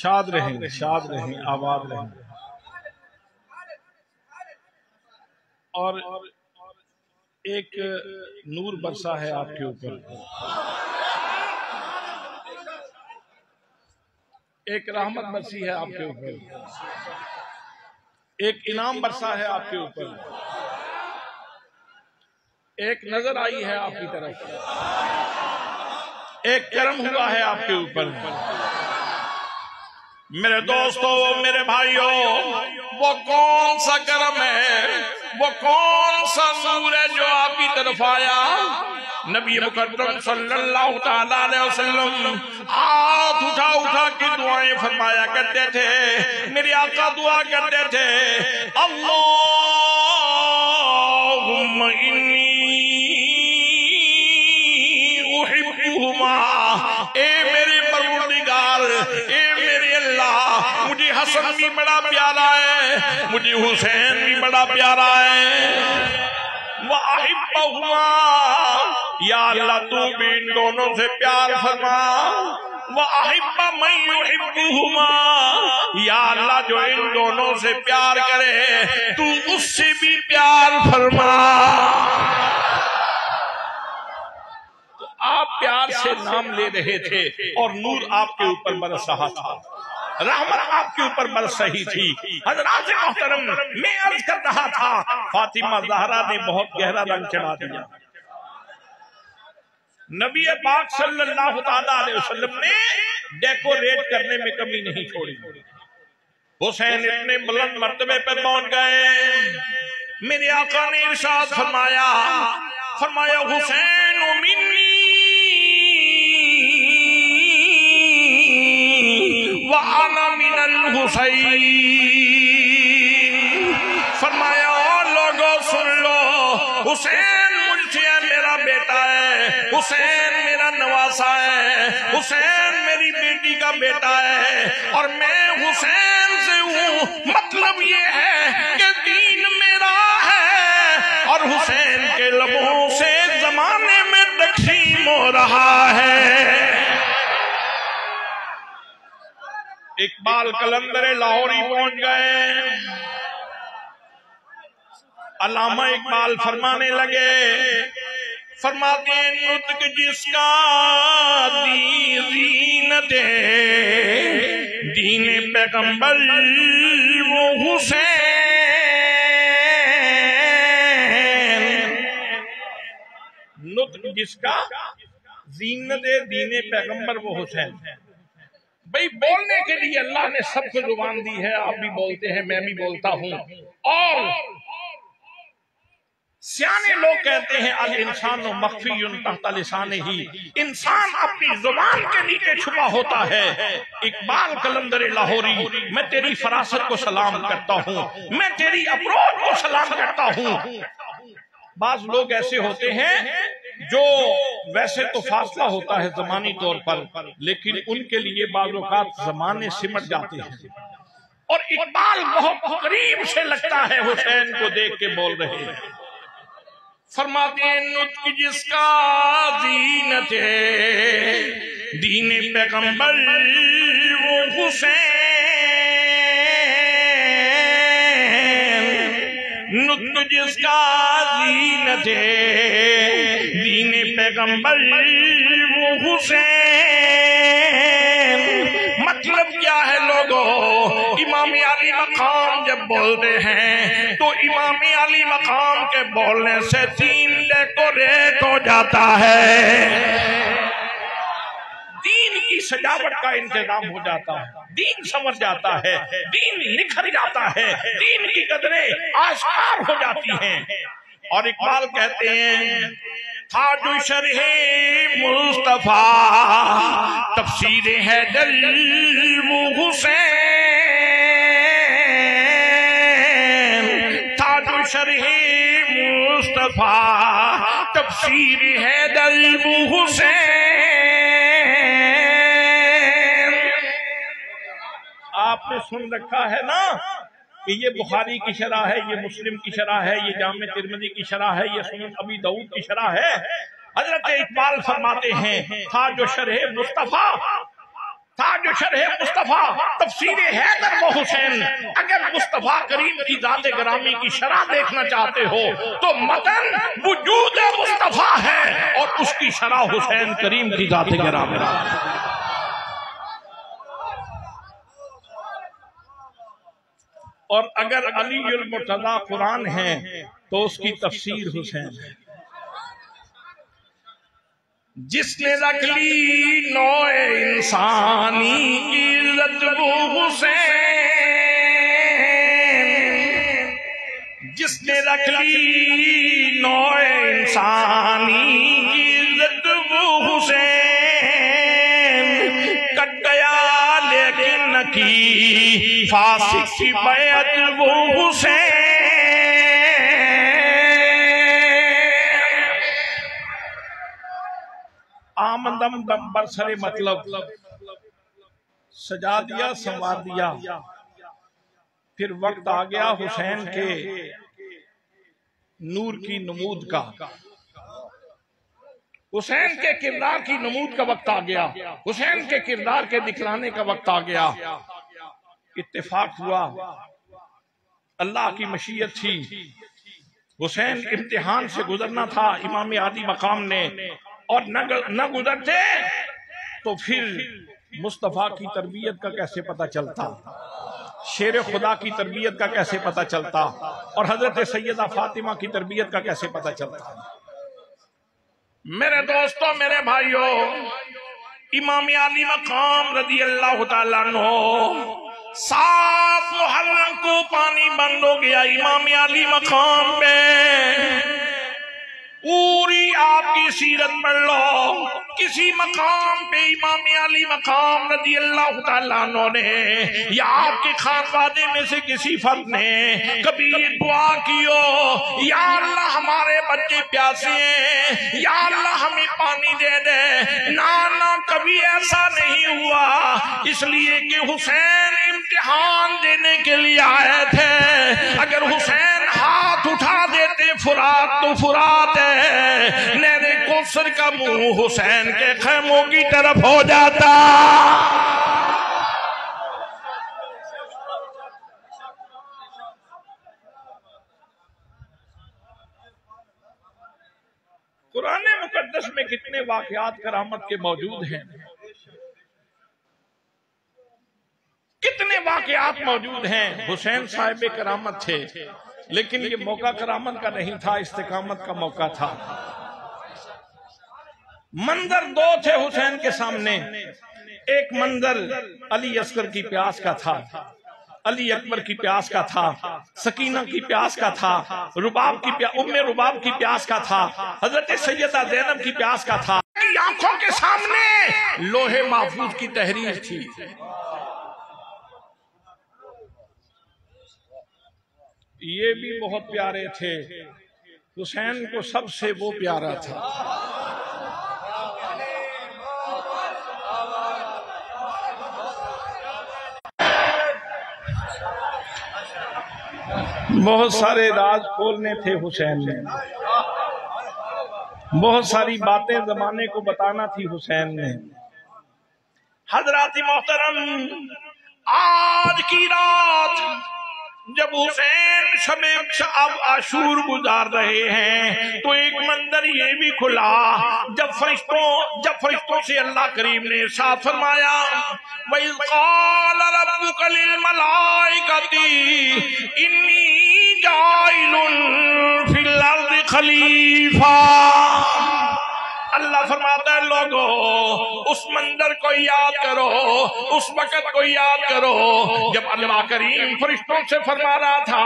شاد رہیں آباد رہیں اور ایک نور برسا ہے آپ کے اوپر، ایک رحمت برسی ہے آپ کے اوپر، ایک انعام برسا ہے آپ کے اوپر، ایک نظر آئی ہے آپ کی طرف، ایک کرم ہوا ہے آپ کے اوپر۔ میرے دوستو، میرے بھائیوں، وہ کون سا کرم ہے، وہ کون سا نور ہے جو آپ کی طرف آیا؟ نبی مکرم صلی اللہ تعالیٰ علیہ وسلم ہاتھ اٹھا اٹھا کے دعائیں فرمایا کرتے تھے۔ میرے آقا دعا کرتے تھے، اللہم انی احبہما، اے میرے پروردگار، اے میرے اللہ، مجھے حسن بھی بڑا پیارا ہے، مجھے حسین بھی بڑا پیارا ہے، وَأَحِبَّهُمَا، یا اللہ تو بھی ان دونوں سے پیار فرما، وَأَحِبَّ مَن يُحِبُّهُمَا، یا اللہ جو ان دونوں سے پیار کرے تو اس سے بھی پیار فرما۔ تو آپ پیار سے نام لے رہے تھے اور نور آپ کے اوپر برس رہا تھا، رحمت آپ کے اوپر برس رہی تھی۔ حضرات محترم، میں عرض کر رہا تھا، فاطمہ زہرا نے بہت گہرا رنگ چڑھا دیا۔ نبی پاک صلی اللہ تعالیٰ علیہ وسلم نے ڈیکوریٹ کرنے میں کمی نہیں چھوڑی۔ حسین اتنے بلند مرتبے پر پہنچ گئے، میرے آقا نے ارشاد فرمایا حسین منی وَأَنَا مِنَ الْحُسَيْنِ، فرمایا لوگوں سن لو، حسین مجھ سے میرا بیٹا ہے، حسین میرا نواسا ہے، حسین میری بیٹی کا بیٹا ہے، اور میں حسین سے ہوں۔ مطلب یہ ہے کہ دین میرا ہے اور حسین کے لبوں سے زمانے میں تقسیم ہو رہا ہے۔ اقبال قلندر لاہوری پہنچ گئے، علامہ اقبال فرمانے لگے، فرماتے ہیں نطق جس کا دی زینت دین پیغمبر وہ حسین، نطق جس کا زینت دین پیغمبر وہ حسین۔ بھئی بولنے کے لیے اللہ نے سب کو زبان دی ہے، آپ بھی بولتے ہیں، میں بھی بولتا ہوں، اور سیانے لوگ کہتے ہیں الانسان مخفی تحت لسانہ ہی، انسان اپنی زبان کے نیچے چھپا ہوتا ہے۔ اقبال قلندر لاہوری، میں تیری فراست کو سلام کرتا ہوں، میں تیری اپروچ کو سلام کرتا ہوں۔ بعض لوگ ایسے ہوتے ہیں جو ویسے تو فاصلہ ہوتا ہے زمانی طور پر، لیکن ان کے لیے بعض اوقات زمانے سمٹ جاتے ہیں، اور اقبال بہت قریب سے لگتا ہے حسین کو دیکھ کے بول رہے ہیں۔ فرماتے ہیں نطق جس کا زینت دین پیغمبر وہ حسین، نطق جس کا زینت دین پیغمبر وہ حسین۔ مطلب کیا ہے لوگوں؟ امام علی مقام جب بولتے ہیں تو امام علی مقام کے بولنے سے دین ڈیکوریٹ ہو جاتا ہے، دین کی سجاوٹ کا انتظام ہو جاتا ہے، دین سمجھ جاتا ہے، دین نکھر جاتا ہے، دین کی قدریں آشکار ہو جاتی ہیں۔ اور اقبال کہتے ہیں تاج شرح مصطفیٰ تفسیر حیدر وہ حسین، تاج شرح مصطفیٰ تفسیر حیدر وہ حسین۔ آپ نے سن رکھا ہے نا کہ یہ بخاری کی شرح ہے، یہ مسلم کی شرح ہے، یہ جامع ترمذی کی شرح ہے، یہ سنن ابی داؤد کی شرح ہے۔ حضرت اقبال فرماتے ہیں تاج شرح مصطفیٰ، تاج شرح مصطفیٰ تفسیر حیدر و حسین۔ اگر مصطفیٰ کریم کی ذات گرامی کی شرح دیکھنا چاہتے ہو تو متن وجود مصطفیٰ ہے اور اس کی شرح حسین کریم کی ذات گرامی۔ اور اگر علی المرتضی قرآن ہے تو اس کی تفسیر حسین ہے۔ جس نے رکھ لی نوع انسانی کی عزت وہ حسین، جس نے رکھ لی نوع انسانی کی عزت وہ حسین، کٹ گیا لیکن نہ کی فاسق کی بیعت وہ حسین۔ آمدم دم برسر مطلب سجا دیا سنوار دیا، پھر وقت آ گیا حسین کے نور کی نمود کا، حسین کے کردار کی نمود کا وقت آ گیا، حسین کے کردار کے دکھلانے کا وقت آ گیا۔ اتفاق ہوا، اللہ کی مشیت تھی، حسین امتحان سے گزرنا تھا امام عالی مقام نے، اور نہ گزرتے تو پھر مصطفیٰ کی تربیت کا کیسے پتہ چلتا، شیر خدا کی تربیت کا کیسے پتہ چلتا، اور حضرت سیدہ فاطمہ کی تربیت کا کیسے پتہ چلتا۔ میرے دوستوں، میرے بھائیوں، امام عالی مقام رضی اللہ تعالیٰ عنہ 7 محرم کو پانی بند ہو گیا امام عالی مقام میں۔ پوری آپ کی سیرت پڑھ لو، کسی مقام پہ امام علی مقام رضی اللہ تعالیٰ عنہ نے یا آپ کے خانوادے میں سے کسی فرد نے کبھی یہ دعا کیو، یا اللہ ہمارے بچے پیاسے ہیں، یا اللہ ہمیں پانی دے دے؟ نہ کبھی ایسا نہیں ہوا، اس لیے کہ حسین امتحان دینے کے لیے آئے تھے۔ اگر حسین ہاتھ اٹھا دیتے فرات تو فرات ہے، نہر کوثر کا منہ حسین کے خیموں کی طرف ہو جاتا۔ قرآن مقدس میں کتنے واقعات کرامت کے موجود ہیں، کتنے واقعات موجود ہیں۔ حسین صاحب کرامت تھے، لیکن یہ موقع کرامت کا نہیں تھا، استقامت کا موقع تھا۔ منظر 2 تھے حسین کے سامنے، ایک منظر علی اصغر کی پیاس کا تھا، علی اکبر کی پیاس کا تھا، سکینہ کی پیاس کا تھا، رباب کی ام رباب کی پیاس کا تھا، حضرت سیدہ زینب کی پیاس کا تھا۔ آنکھوں کے سامنے لوح محفوظ کی تحریر تھی۔ یہ بھی بہت پیارے تھے، حسین کو سب سے وہ پیارا تھا۔ بہت سارے راز کھولنے تھے حسین نے، بہت ساری باتیں زمانے کو بتانا تھی حسین نے۔ حضرات محترم، آج کی رات جب حسین شب عاشور گزار رہے ہیں تو ایک منظر یہ بھی کھلا، جب فرشتوں سے اللہ کریم نے ارشاد فرمایا وَإِذْ قَالَ رَبُّكَ لِلْمَلَائِكَةِ إِنِّي جَاعِلٌ فِي الْأَرْضِ خَلِيفَةً۔ اللہ فرماتا ہے لوگو اس منظر کو یاد کرو، اس وقت کو یاد کرو جب اللہ کریم فرشتوں سے فرما رہا تھا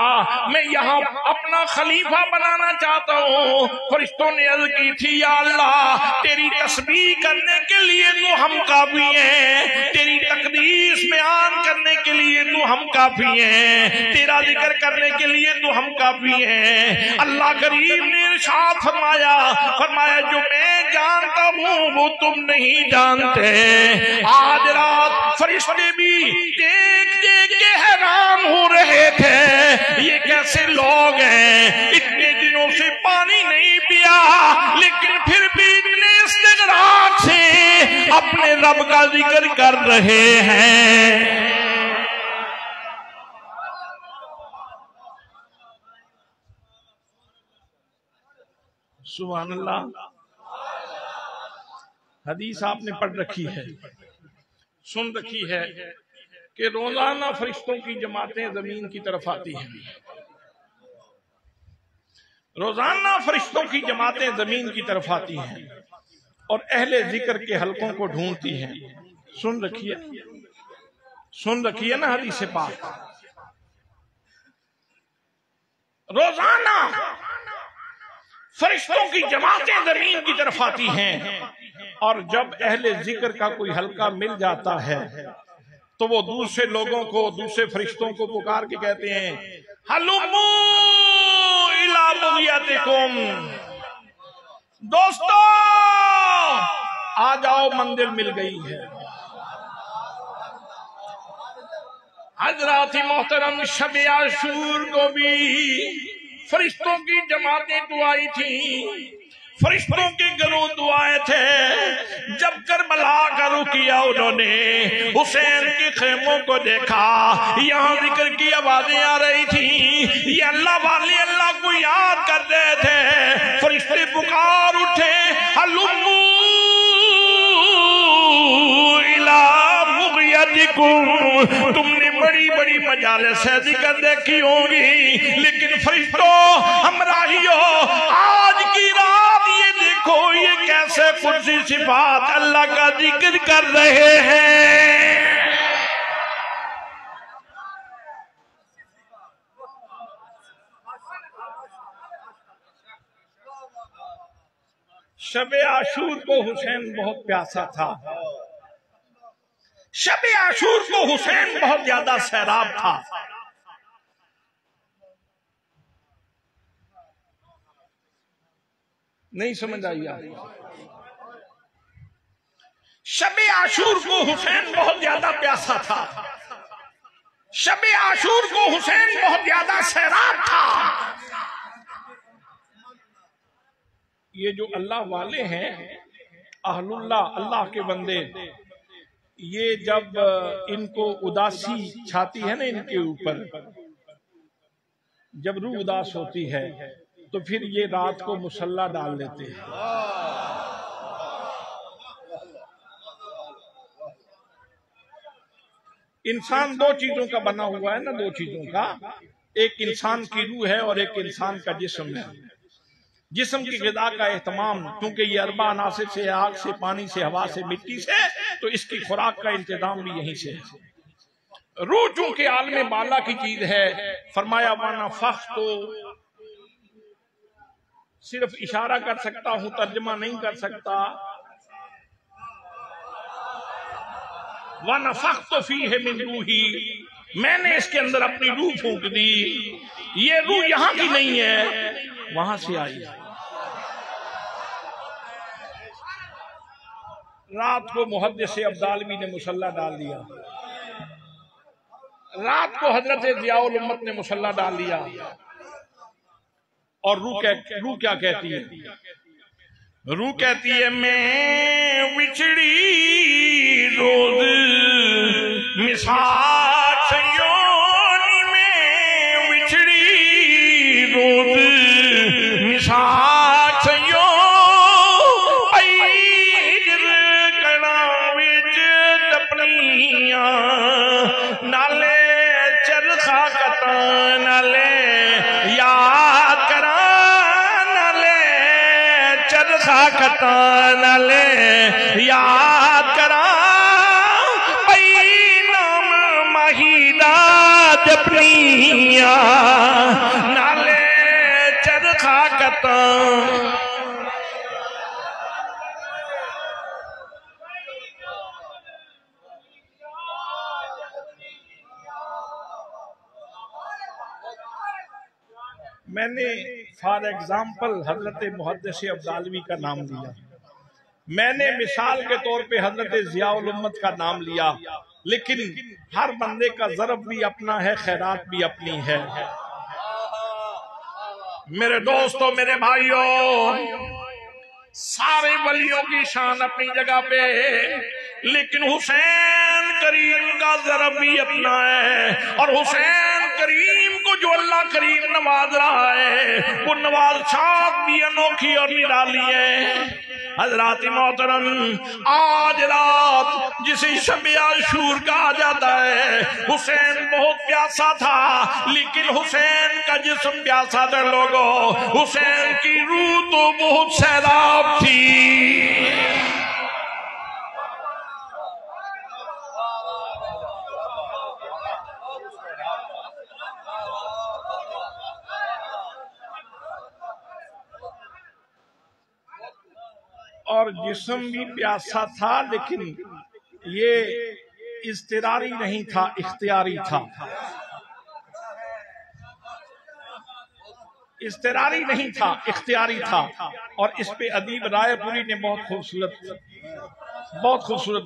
میں یہاں اپنا خلیفہ بنانا چاہتا ہوں۔ فرشتوں نے عرض کی تھی یا اللہ تیری تسبیح کرنے کے لیے تو ہم کافی ہیں، تیری تقدیس بیان کرنے کے لیے تو ہم کافی ہیں، تیرا ذکر کرنے کے لیے تو ہم کافی ہیں۔ اللہ کریم نے ارشاد فرمایا جو میں جانتا ہوں وہ تم نہیں جانتے۔ آج رات فرشتے بھی دیکھ دیکھ کے حیران ہو رہے تھے، یہ کیسے لوگ ہیں اتنے دنوں سے پانی نہیں پیا لیکن پھر بھی اتنے استغراق سے اپنے رب کا ذکر کر رہے ہیں۔ سبحان اللہ۔ حدیث آپ نے پڑھ رکھی ہے، سن رکھی ہے کہ روزانہ فرشتوں کی جماعتیں زمین کی طرف آتی ہیں، روزانہ فرشتوں کی جماعتیں زمین کی طرف آتی ہیں۔ اور اہل ذکر کے حلقوں کو ڈھونڈتی ہیں. سن رکھیے نا حدیث پاک. روزانہ فرشتوں کی جماعتیں زمین کی طرف آتی ہیں، اور جب اہل ذکر کا کوئی حلقہ مل جاتا ہے تو وہ دوسرے لوگوں کو، دوسرے فرشتوں کو پکار کے کہتے ہیں ہلمو الی بغیتکم، دوستو آ جاؤ منزل مل گئی ہے. حضرات محترم شب عاشور کو بھی فرشتوں کی جماعتیں دعائی تھیں، فرشتوں کے گروہ دعائے تھے. جب کربلا کا رخ کیا انہوں نے حسین کے خیموں کو دیکھا، یہاں ذکر کی آوازیں آ رہی تھیں، یہ اللہ والے اللہ کو یاد کر رہے تھے. فرشتے پکار اٹھے ہلمو الی بغیتکم. تم نے بڑی بڑی مجالس ذکر دیکھی ہوگی، لیکن فرشتوں ہمراہیو آج کی رات یہ دیکھو یہ کیسے قدسی صفات اللہ کا ذکر کر رہے ہیں. شب عاشور کو حسین بہت پیاسا تھا، شب عاشور کو حسین بہت زیادہ سیراب تھا. نہیں سمجھ آئی آپ؟ شب عاشور کو حسین بہت زیادہ پیاسا تھا، شب عاشور کو حسین بہت زیادہ سیراب تھا. یہ جو اللہ والے ہیں، اہل اللہ، اللہ کے بندے، یہ جب ان کو اداسی چھاتی ہے نا ان کے اوپر، جب روح اداس ہوتی ہے تو پھر یہ رات کو مصلی ڈال لیتے ہیں. انسان دو چیزوں کا بنا ہوا ہے نا، دو چیزوں کا، ایک انسان کی روح ہے اور ایک انسان کا جسم ہے. جسم کی غذا کا اہتمام، کیونکہ یہ اربع عناصر سے، آگ سے، پانی سے، ہوا سے، مٹی سے، تو اس کی خوراک کا انتظام بھی یہیں سے ہے. روح چونکہ عالم بالا کی چیز ہے، فرمایا وَنَفَخْتُ، صرف اشارہ کر سکتا ہوں، ترجمہ نہیں کر سکتا. وَنَفَخْتُ فِيهِ مِن رُوحِي، میں نے اس کے اندر اپنی روح پھونک دی. یہ روح یہاں کی نہیں ہے، وہاں سے آئی. رات کو محدث عبدالوی نے مصلی ڈال دیا، رات کو حضرت ضیاء الامت نے مصلی ڈال دیا. اور روح کیا کہتی ہے؟ روح کہتی ہے میں وچھڑی روز مساک یونی میں، وچھڑی روز مساک یون، ایجر کڑا وچ تپنیاں، نالے چرخا کتا نالے یاد کرا، نالے چرخا کتا نالے یاد کرا، پئی نام مہیدہ جپنیاں، نالے چرخا کتا. میں نے فار ایگزامپل حضرت محدث عبدالوی کا نام لیا، میں نے مثال کے طور پہ حضرت ضیاء الامت کا نام لیا، لیکن ہر بندے کا ضرب بھی اپنا ہے، خیرات بھی اپنی ہے. میرے دوستوں، میرے بھائیوں، سارے ولیوں کی شان اپنی جگہ پہ، لیکن حسین کریم کا ضرب بھی اپنا ہے. اور حسین کریم کو جو اللہ کریم نواز رہا ہے، وہ نوازشات بھی انوکھی اور نرالی ہے. حضرات محترم، آج رات جسے شب عاشور کہا جاتا ہے، حسین بہت پیاسا تھا، لیکن حسین کا جسم پیاسا تھا. لوگوں، حسین کی روح تو بہت سیراب تھی. اور جسم بھی پیاسا تھا، لیکن یہ اضطراری نہیں تھا، اختیاری تھا. اضطراری نہیں تھا، اختیاری تھا. اور اس پہ ادیب رائے پوری نے بہت خوبصورت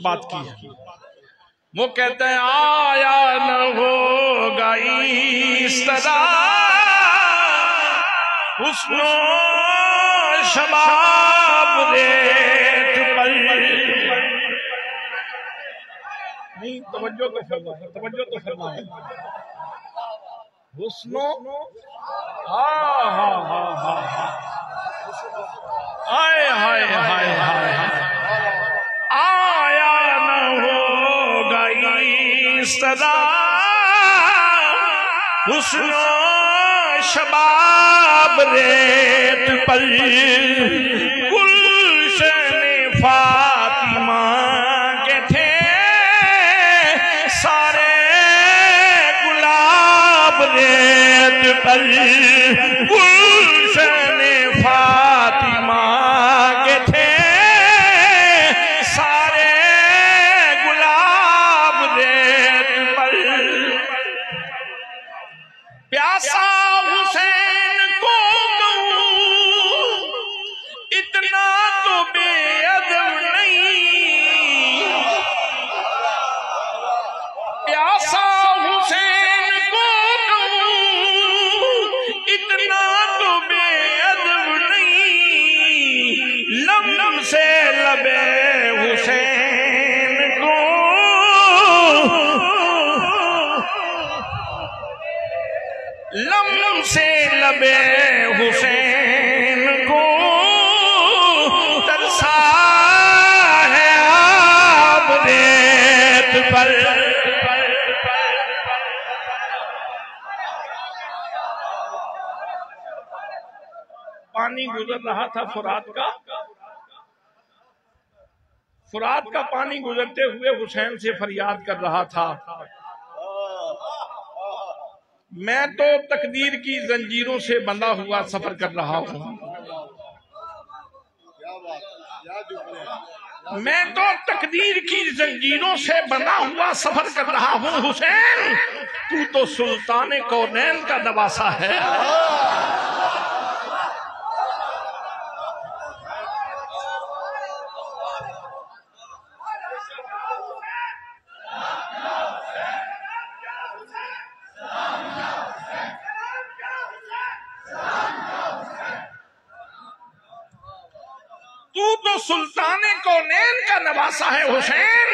بات کی ہے. وہ کہتے ہیں آیا نہ ہوگا اس طرح حسن و شباب ریت پر. نہیں، توجہ تو فرمائیں. حسن و ہائے ہائے ہائے ہائے آیا نہ ہوگا اس طرح حسن و شباب ریت پر. گلشن فاطمہ کے تھے سارے گلاب ریت پر. گلشن فاطمہ کے تھے سارے گلاب ریت پر. پیاسا حسین کو اتنا تو بے ادب نہیں. پیاسا حسین کو اتنا تو بے ادب نہیں. لم سے لبے حسین کو لم سے لبے حسین کو ترسا ہے آب ریت پر. پانی گزر رہا تھا فرات کا پانی گزرتے ہوئے حسین سے فریاد کر رہا تھا. میں تو تقدیر کی زنجیروں سے بندھا ہوا سفر کر رہا ہوں. میں تو تقدیر کی زنجیروں سے بندھا ہوا سفر کر رہا ہوں. حسین تو سلطان کونین کا نواسا ہے. تو سلطان کونین کا نواسا ہے حسین.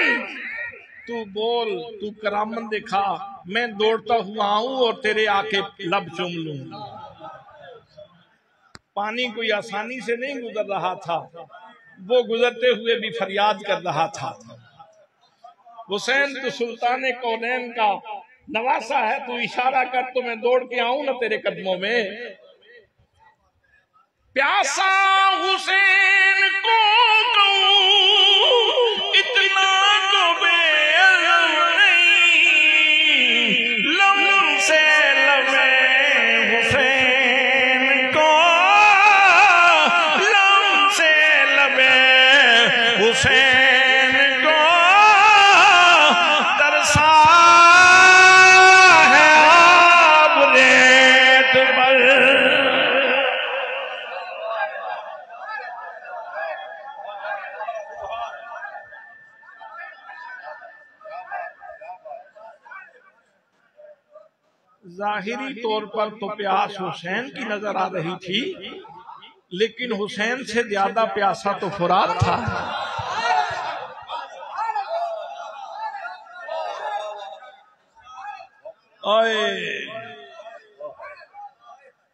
تو بول، تو کرامت دکھا، میں دوڑتا ہوا آؤں اور تیرے آکے لب چوم لوں. پانی کوئی آسانی سے نہیں گزر رہا تھا، وہ گزرتے ہوئے بھی فریاد کر رہا تھا. حسین تو سلطان کونین کا نواسا ہے، تو اشارہ کر تو میں دوڑ کے آؤں نا تیرے قدموں میں. پیاسا حسین کو اتنا تو بے ادب نہیں. لم سے لبے حسین کو لم سے لبے حسین کو ترسا ہے آب ریت پر. ظاہری طور پر تو پیاس حسین کی نظر آ رہی تھی، لیکن حسین سے زیادہ پیاسا تو فرات تھا.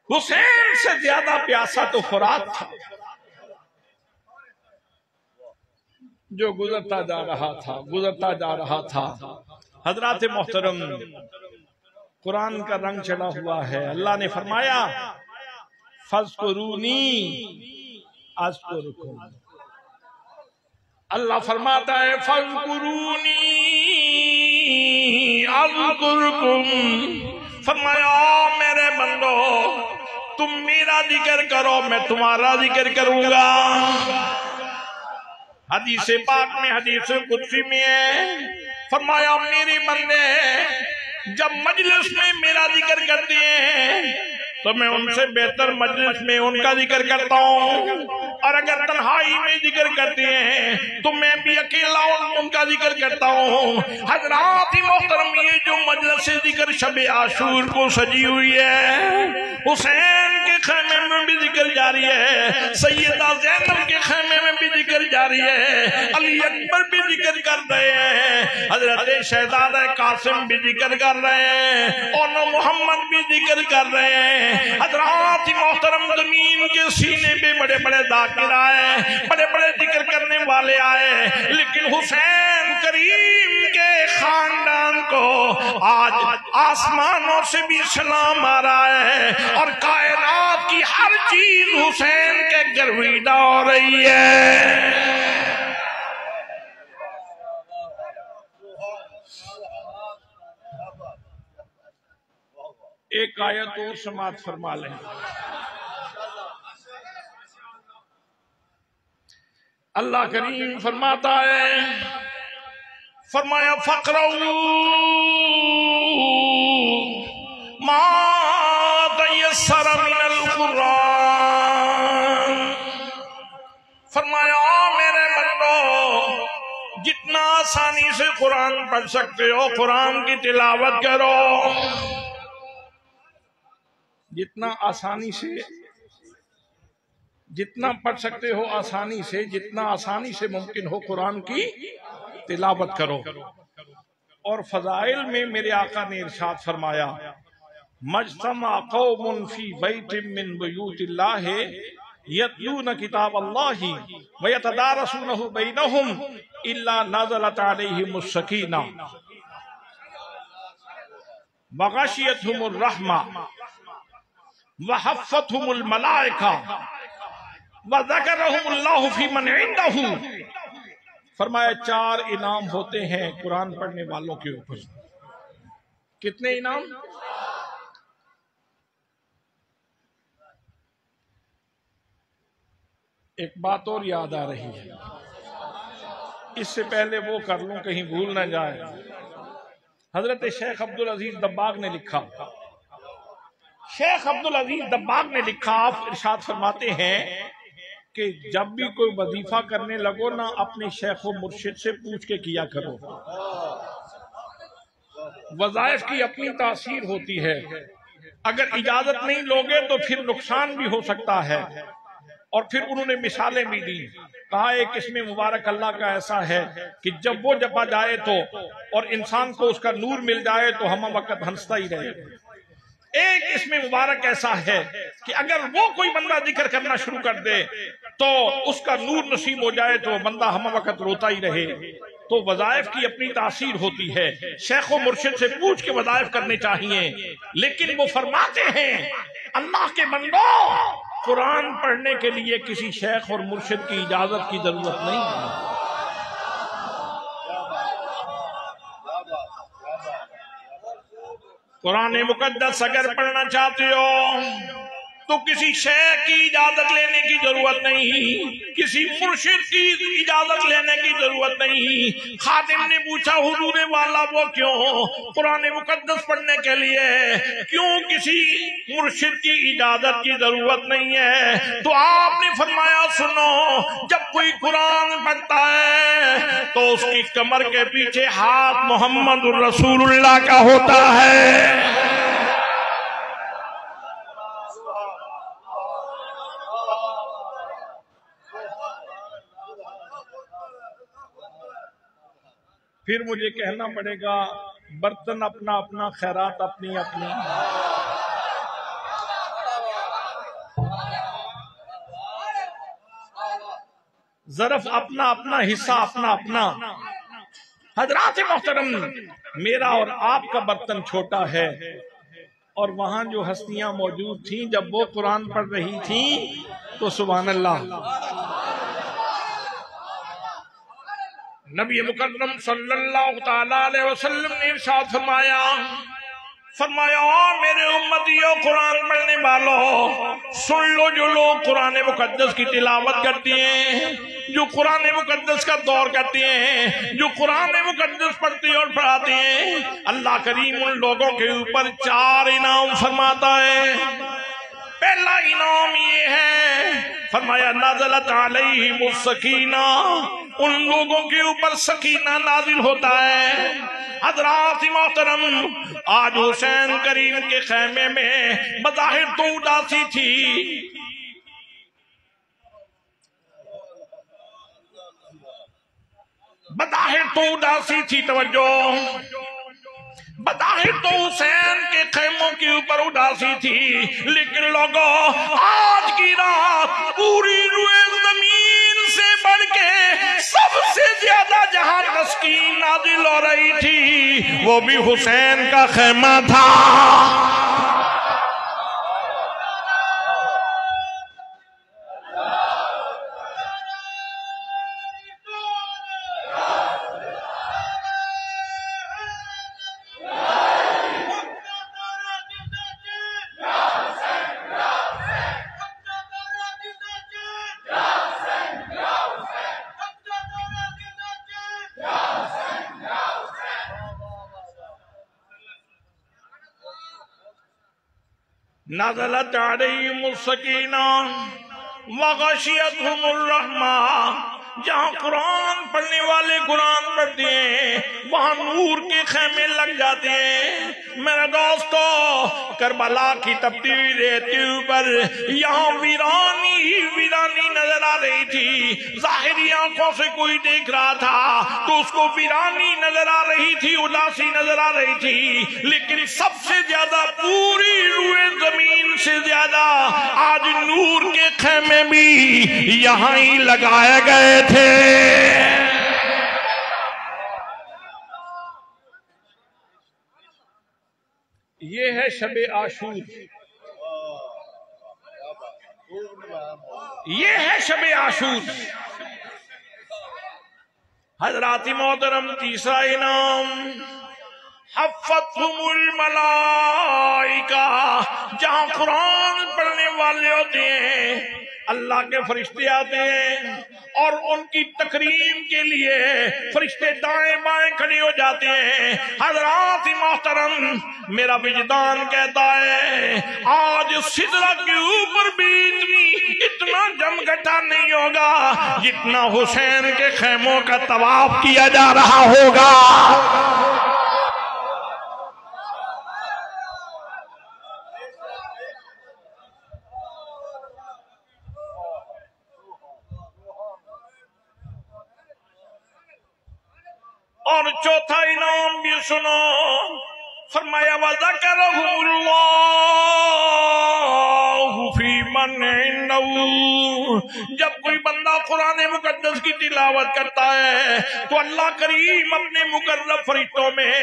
حسین سے زیادہ پیاسا تو فرات تھا، جو گزرتا جا رہا تھا. حضرات محترم، قرآن کا رنگ چڑھا ہوا ہے. اللہ نے فرمایا فَاذْكُرُونِي أَذْكُرْكُمْ. اللہ فرماتا ہے فَاذْكُرُونِي أَذْكُرْكُمْ. فرمایا میرے بندو تم میرا ذکر کرو، میں تمہارا ذکر کروں گا. حدیث پاک میں، حدیث قدسی میں ہے، فرمایا میرے بندے جب مجلس میں میرا ذکر کرتے ہیں تو میں ان سے بہتر مجلس میں ان کا ذکر کرتا ہوں، اور اگر تنہائی میں ذکر کرتے ہیں تو میں بھی اکیلا ان کا ذکر کرتا ہوں۔ حضرات محترم، یہ جو مجلس ذکر شب عاشور کو سجی ہوئی ہے، حسین کے خیمے میں بھی ذکر جاری ہے، سیدہ زینب کے خیمے میں بھی ذکر جاری ہے، علی اکبر بھی ذکر کر رہے ہیں، حضرت شہزادہ قاسم بھی ذکر کر رہے ہیں، اور محمد بھی ذکر کر رہے ہیں۔ حضرات محترم، زمین کے سینے پہ بڑے بڑے ذاکر آئے، بڑے بڑے ذکر کرنے والے آئے، لیکن حسین کریم کے خاندان کو آج آسمانوں سے بھی سلام آ رہا ہے، اور کائنات کی ہر چیز حسین کے گرویدہ ہو رہی ہے۔ ایک آیت اور سماعت فرما لیں۔ اللہ کریم فرماتا ہے، فرمایا فَقْرَؤُوا مَا تَيَسَّرَ مِنَ الْقُرْآنِ، فرمایا میرے بندو جتنا آسانی سے قرآن پڑھ سکتے ہو قرآن کی تلاوت کرو، جتنا آسانی سے، جتنا پڑھ سکتے ہو آسانی سے، جتنا آسانی سے ممکن ہو قرآن کی تلاوت کرو۔ اور فضائل میں میرے آقا نے ارشاد فرمایا، مجتمع قوم فی بیت من بیوت اللہ یتلون کتاب اللہ ویتدارسونہ بینہم الا نزلت علیہم السکینہ وغشیتہم الرحمہ وحفتہم الملائکہ وذکرہم اللہ فی من عندہ۔ فرمایا 4 انعام ہوتے ہیں قرآن پڑھنے والوں کے اوپر۔ کتنے انعام؟ ایک بات اور یاد آ رہی ہے، اس سے پہلے وہ کر لوں کہیں بھول نہ جائے۔ حضرت شیخ عبدالعزیز دباغ نے لکھا، شیخ عبدالعزیز دباغ نے لکھا، آپ ارشاد فرماتے ہیں کہ جب بھی کوئی وظیفہ کرنے لگو نا اپنے شیخ و مرشد سے پوچھ کے کیا کرو۔ وظائف کی اپنی تاثیر ہوتی ہے، اگر اجازت نہیں لوگے تو پھر نقصان بھی ہو سکتا ہے۔ اور پھر انہوں نے مثالیں بھی دی، کہا ایک اسم مبارک اللہ کا ایسا ہے کہ جب وہ جپا جائے تو اور انسان کو اس کا نور مل جائے تو ہم وقت ہنستا ہی رہے۔ ایک اسم مبارک ایسا ہے کہ اگر وہ کوئی بندہ ذکر کرنا شروع کر دے تو اس کا نور نصیب ہو جائے تو بندہ ہم وقت روتا ہی رہے۔ تو وظائف کی اپنی تاثیر ہوتی ہے، شیخ و مرشد سے پوچھ کے وظائف کرنے چاہیے۔ لیکن وہ فرماتے ہیں اللہ کے بندو، قرآن پڑھنے کے لیے کسی شیخ اور مرشد کی اجازت کی ضرورت نہیں ہے۔ قرآن مقدس اگر پڑھنا چاہتے ہو تو کسی شیخ کی اجازت لینے کی ضرورت نہیں، کسی مرشد کی اجازت لینے کی ضرورت نہیں۔ خادم نے پوچھا حضور والا وہ کیوں؟ قرآن مقدس پڑھنے کے لیے کیوں کسی مرشد کی اجازت کی ضرورت نہیں ہے؟ تو آپ نے فرمایا سنو، جب کوئی قرآن پڑھتا ہے تو اس کی کمر کے پیچھے ہاتھ محمد الرسول اللہ کا ہوتا ہے۔ پھر مجھے کہنا پڑے گا برتن اپنا اپنا، خیرات اپنی اپنی۔ ظرف اپنا اپنا، حصہ اپنا اپنا۔ حضرات محترم، میرا اور آپ کا برتن چھوٹا ہے، اور وہاں جو ہستیاں موجود تھیں جب وہ قرآن پڑھ رہی تھیں تو سبحان اللہ، نبی مکرم صلی اللہ تعالی علیہ وسلم نے ارشاد فرمایا میرے امتیوں قرآن پڑھنے والوں، سن لو جو لوگ قرآن مقدس کی تلاوت کرتے ہیں جو قرآن مقدس کا دور کرتے ہیں، جو قرآن مقدس پڑھتے اور پڑھاتے ہیں، اللہ کریم ان لوگوں کے اوپر 4 انعام فرماتا ہے۔ پہلا انعام یہ ہے، فرمایا نازلت علیہم السکینہ، ان لوگوں کے اوپر سکینہ نازل ہوتا ہے۔ حضرات محترم، آج حسین کریم کے خیمے میں بظاہر تو اداسی تھی، بظاہر تو اداسی تھی، توجہ، بظاہر تو حسین کے خیموں کے اوپر اداسی تھی، لیکن لوگوں آج کی رات پوری روئے زمین سے بڑھ کے سب سے زیادہ جہاں تسکین نازل ہو رہی تھی وہ بھی حسین کا خیمہ تھا۔ نزلت علیہم السکینہ وغشیتہم الرحمہ، جہاں قرآن پڑھنے والے قرآن پڑھتے ہیں وہاں نور کے خیمے لگ جاتے ہیں۔ میرے دوستو، کربلا کی تپتی ہوئی ریت کے اوپر یہاں ویرانی ہی ویرانی نظر آ رہی تھی۔ ظاہری آنکھوں سے کوئی دیکھ رہا تھا تو اس کو ویرانی نظر آ رہی تھی، اداسی نظر آ رہی تھی، لیکن سب سے زیادہ پوری روئے زمین سے زیادہ آج نور کے خیمے بھی یہاں ہی لگائے گئے تھے۔ یہ ہے شب عاشور، یہ ہے شب عاشور۔ حضرات محترم، تیسرا انعام حفتہم الملائکہ، جہاں قرآن پڑھنے والے ہوتے ہیں اللہ کے فرشتے آتے ہیں اور ان کی تکریم کے لیے فرشتے دائیں بائیں کھڑے ہو جاتے ہیں۔ حضرات محترم، میرا وجدان کہتا ہے آج سدرہ کے اوپر بھی اتنا جمگٹا نہیں ہوگا جتنا حسین کے خیموں کا طواف کیا جا رہا ہوگا۔ اور چوتھا انعام بھی سنو، فرمایا وَذَكَرَهُمُ اللَّهُ فِي مَنْ عِنْدَهُ، جب کوئی بندہ قرآن مقدس کی تلاوت کرتا ہے تو اللہ کریم اپنے مقرب فرشتوں میں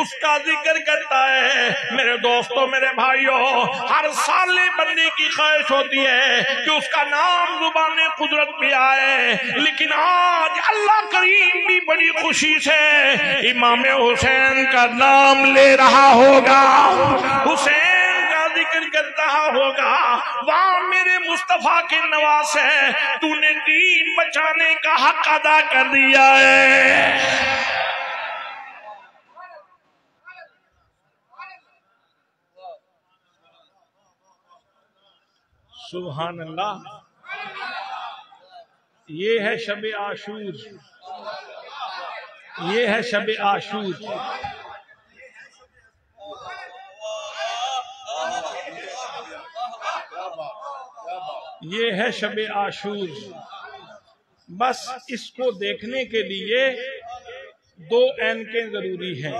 اس کا ذکر کرتا ہے۔ میرے دوستوں، میرے بھائیوں، ہر سال بندے کی خواہش ہوتی ہے کہ اس کا نام زبان قدرت پہ آئے، لیکن آج اللہ کریم بھی بڑی خوشی سے امام حسین کا نام لے رہا ہوگا، حسین کا ذکر کر رہا ہوگا۔ وہاں میرے مصطفیٰ کے نواز ہے، تو نے دین بچانے کا حق ادا کر دیا ہے۔ سبحان اللہ، یہ ہے شب عاشور، یہ ہے شب عاشور۔ یہ ہے شب عاشور۔ بس اس کو دیکھنے کے لیے 2 اینکیں ضروری ہیں،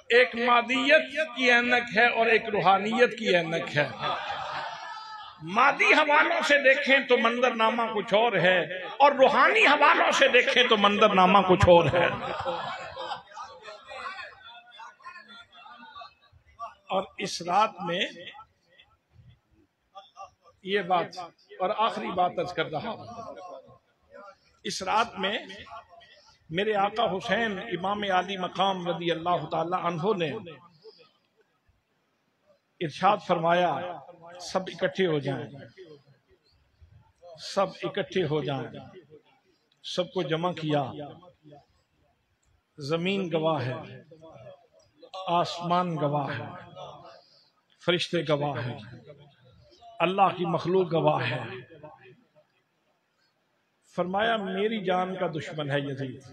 ایک مادیت کی اینک ہے اور ایک روحانیت کی اینک ہے۔ مادی حوالوں سے دیکھیں تو منظرنامہ کچھ اور ہے، اور روحانی حوالوں سے دیکھیں تو منظرنامہ کچھ اور ہے۔ اور اس رات میں یہ بات، اور آخری بات عرض کر رہا ہوں، اس رات میں میرے آقا حسین امام عالی مقام رضی اللہ تعالی عنہ نے ارشاد فرمایا، سب اکٹھے ہو جائیں، سب اکٹھے ہو جائیں. سب کو جمع کیا. زمین گواہ ہے، آسمان گواہ ہے، فرشتے گواہ ہیں، اللہ کی مخلوق گواہ ہے. فرمایا میری جان کا دشمن ہے یزید،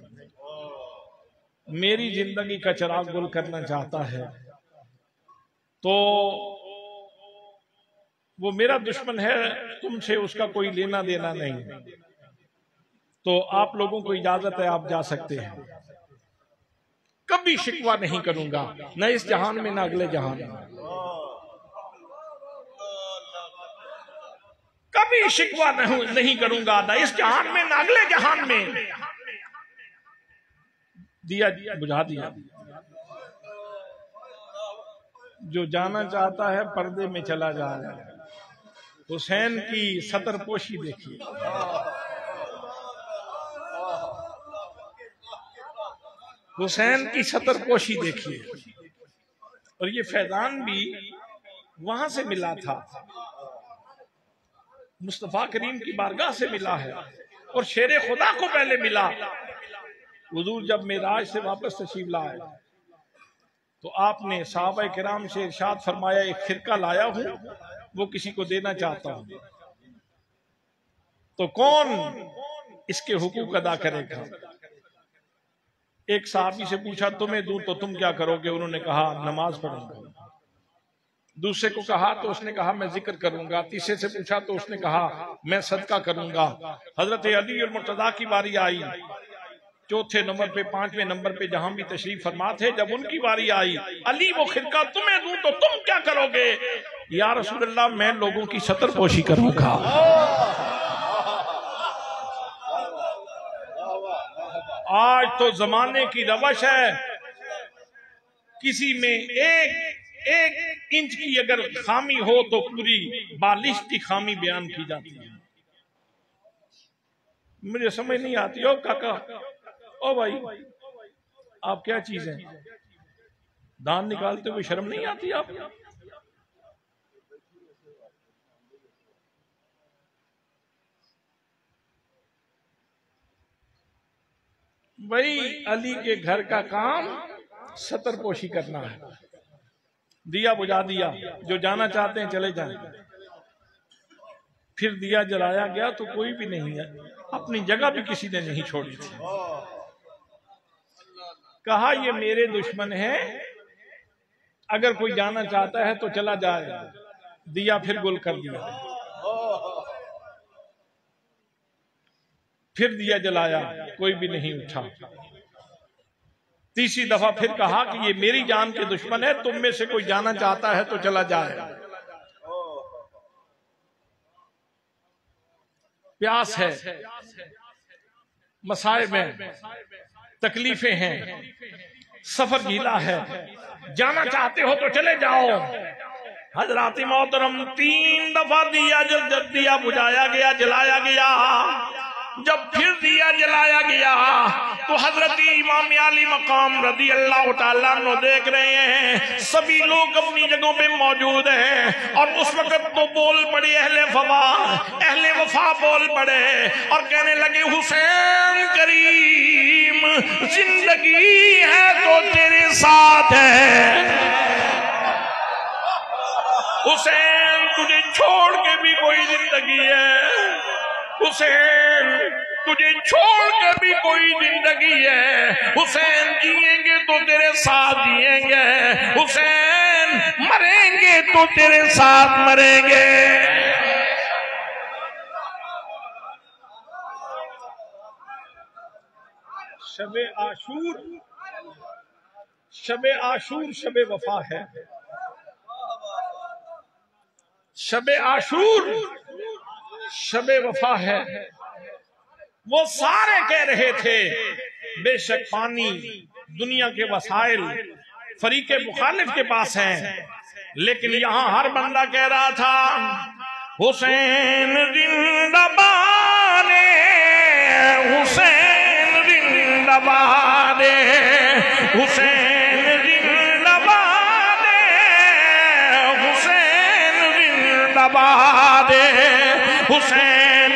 میری زندگی کا چراغ گل کرنا چاہتا ہے، تو وہ میرا دشمن ہے، تم سے اس کا کوئی لینا دینا نہیں. تو آپ لوگوں کو اجازت ہے، آپ جا سکتے ہیں. کبھی شکوہ نہیں کروں گا، نہ اس جہان میں نہ اگلے جہان میں. کبھی شکوہ نہیں کروں گا، نہ اس جہان میں نہ اگلے جہان میں. دیا بجھا دیا. جو جانا چاہتا ہے پردے میں چلا جا رہا ہے. حسین کی ستر پوشی دیکھیے. حسین کی ستر پوشی دیکھیے. اور یہ فیضان بھی وہاں سے ملا تھا، مصطفیٰ کریم کی بارگاہ سے ملا ہے، اور شیر خدا کو پہلے ملا. حضور جب معراج سے واپس تشریف لائے تو آپ نے صحابہ کرام سے ارشاد فرمایا ایک خرقہ لایا ہوں، وہ کسی کو دینا چاہتا ہوں. تو کون اس کے حقوق ادا کرے گا؟ ایک صحابی سے پوچھا تمہیں دوں تو تم کیا کرو گے؟ انہوں نے کہا نماز پڑھوں گا. دوسرے کو کہا تو اس نے کہا میں ذکر کروں گا. تیسرے سے پوچھا تو اس نے کہا میں صدقہ کروں گا. حضرت علی اور مرتضیٰ کی باری آئی، چوتھے نمبر پہ، پانچویں نمبر پہ جہاں بھی تشریف فرما تھے. جب ان کی باری آئی، علی وہ خرقہ تمہیں دوں تو تم کیا کرو گے؟ یا رسول اللہ میں لوگوں کی ستر پوشی کروں گا. آج تو زمانے کی روش ہے، کسی میں ایک انچ کی اگر خامی ہو تو پوری بالشت کی خامی بیان کی جاتی ہے. مجھے سمجھ نہیں آتی. او کاکا، او بھائی، آپ کیا چیز ہیں؟ دان نکالتے ہوئے شرم نہیں آتی آپ؟ بھائی علی کے گھر کا کام ستر پوشی کرنا ہے. دیا بجھا دیا، جو جانا چاہتے ہیں چلے جائیں. پھر دیا جلایا گیا تو کوئی بھی نہیں ہے، اپنی جگہ بھی کسی نے نہیں چھوڑی تھی. کہا یہ میرے دشمن ہیں، اگر کوئی جانا چاہتا ہے تو چلا جائے. دیا پھر گل کر دیا. پھر دیا جلایا، کوئی بھی نہیں اٹھا. تیسری دفعہ پھر کہا کہ یہ میری جان کے دشمن ہے، تم میں سے کوئی جانا چاہتا ہے تو چلا جائے. پیاس ہے، مصائب ہیں، تکلیفیں ہیں، سفر گیلا ہے، جانا چاہتے ہو تو چلے جاؤ. حضرات محترم 3 دفعہ دیا بجھایا گیا، جلایا گیا. جب پھر دیا جلایا گیا تو حضرت امام علی مقام رضی اللہ تعالیٰ عنہ دیکھ رہے ہیں سبھی لوگ اپنی جگہوں پہ موجود ہیں. اور اس وقت تو بول پڑے اہل وفا بول پڑے اور کہنے لگے حسین کریم زندگی ہے تو تیرے ساتھ ہے، حسین تجھے چھوڑ کے بھی کوئی زندگی ہے، حسین تجھے چھوڑ کے بھی کوئی زندگی ہے، حسین جیئیں گے تو تیرے ساتھ جیئیں گے، حسین مریں گے تو تیرے ساتھ مریں گے. شب عاشور شب وفا ہے. شب عاشور شب وفا ہے. وہ سارے کہہ رہے تھے بے شک پانی دنیا کے وسائل فریق مخالف کے پاس ہیں، لیکن یہاں ہر بندہ کہہ رہا تھا حسین زندہ باد، حسین زندہ باد، حسین زندہ باد، حسین زندہ باد، حسین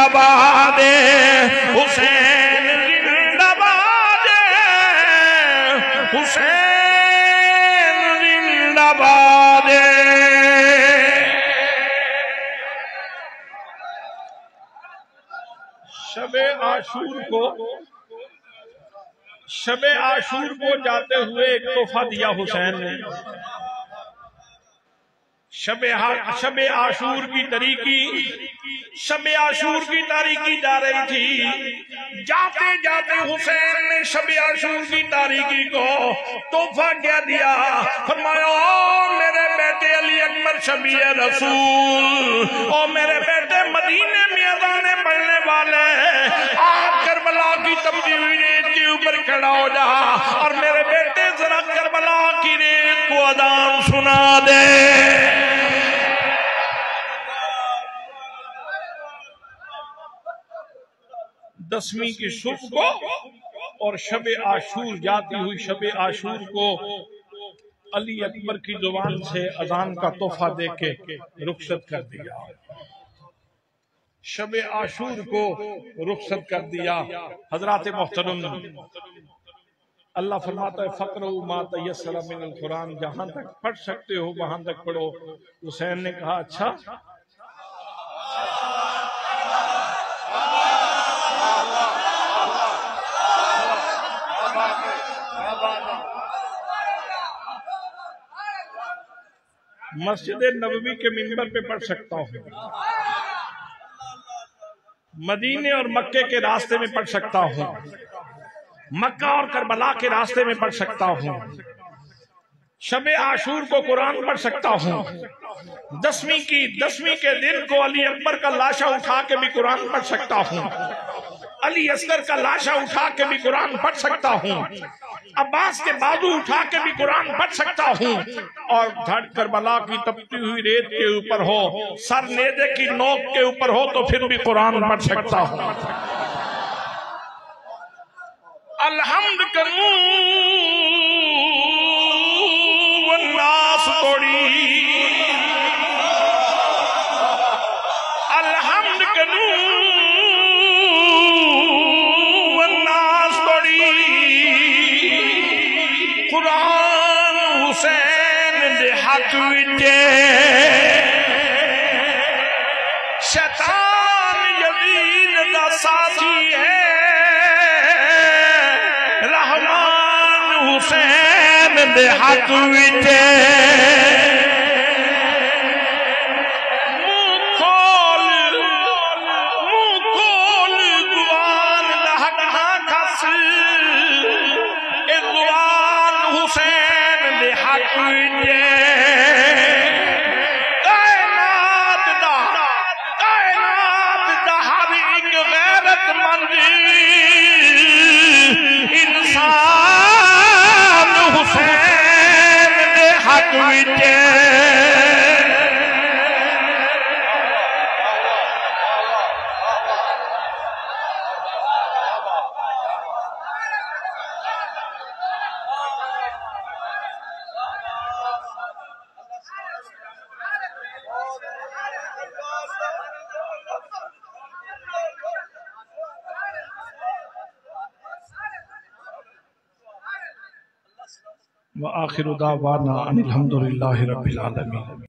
زندہ باد حسین زندہ باد حسین زندہ باد شب عاشور کو جاتے ہوئے ایک تحفہ دیا حسین نے. شب عاشور کی تاریکی جا رہی تھی. جاتے جاتے حسین نے شب عاشور کی تاریکی کو تحفہ کیا دیا. فرمایا میرے بیٹے علی اکبر شبیہ رسول، او میرے بیٹے مدینے میں اذانیں پڑھنے والے، آج کربلا کی تپتی ہوئی ریت کے اوپر کھڑا ہو جا اور میرے بیٹے ذرا کربلا کی ریت کو اذان سنا دے. دسویں کی صبح کو اور شب عاشور جاتی ہوئی شب عاشور کو علی اکبر کی زبان سے اذان کا تحفہ دے کے رخصت کر دیا. شب عاشور کو رخصت کر دیا. حضرات محترم، اللہ فرماتا ہے فَقْرَؤُوا مَا تَيَسَّرَ مِنَ الْقُرْآنِ، جہاں تک پڑھ سکتے ہو وہاں تک پڑھو. حسین نے کہا اچھا. مسجد نبوی کے منبر پہ پڑھ سکتا ہوں، مدینے اور مکے کے راستے میں پڑھ سکتا ہوں، مکہ اور کربلا کے راستے میں پڑھ سکتا ہوں، شب عاشور کو قرآن پڑھ سکتا ہوں، دسویں کے دن کو علی اکبر کا لاشا اٹھا کے بھی قرآن پڑھ سکتا ہوں، علی اصغر کا لاشا اٹھا کے بھی قرآن پڑھ سکتا ہوں، عباس کے بازو اٹھا کے بھی قرآن پڑھ سکتا ہوں، اور دھڑ کربلا کی تپتی ہوئی ریت کے اوپر ہو، سر نیزے کی نوک کے اوپر ہو تو پھر بھی قرآن پڑھ سکتا ہوں. الحمد کروں والناس توڑی، الحمد کروں والناس توڑی، قرآن حسین دے ہاتھ وچے، شیطان یزید دا ساتھی ہے، رحمان حسین دے ہاتھ وچے. منہ کھول زبان دا ہٹھاں کھس، اے زبان حسین دے ہاتھ وچے. کائنات دا ہر ایک غیرت مند انسان حسین دے ہاتھ وچے. وآخر دعوانا ان الحمد للہ رب العالمین.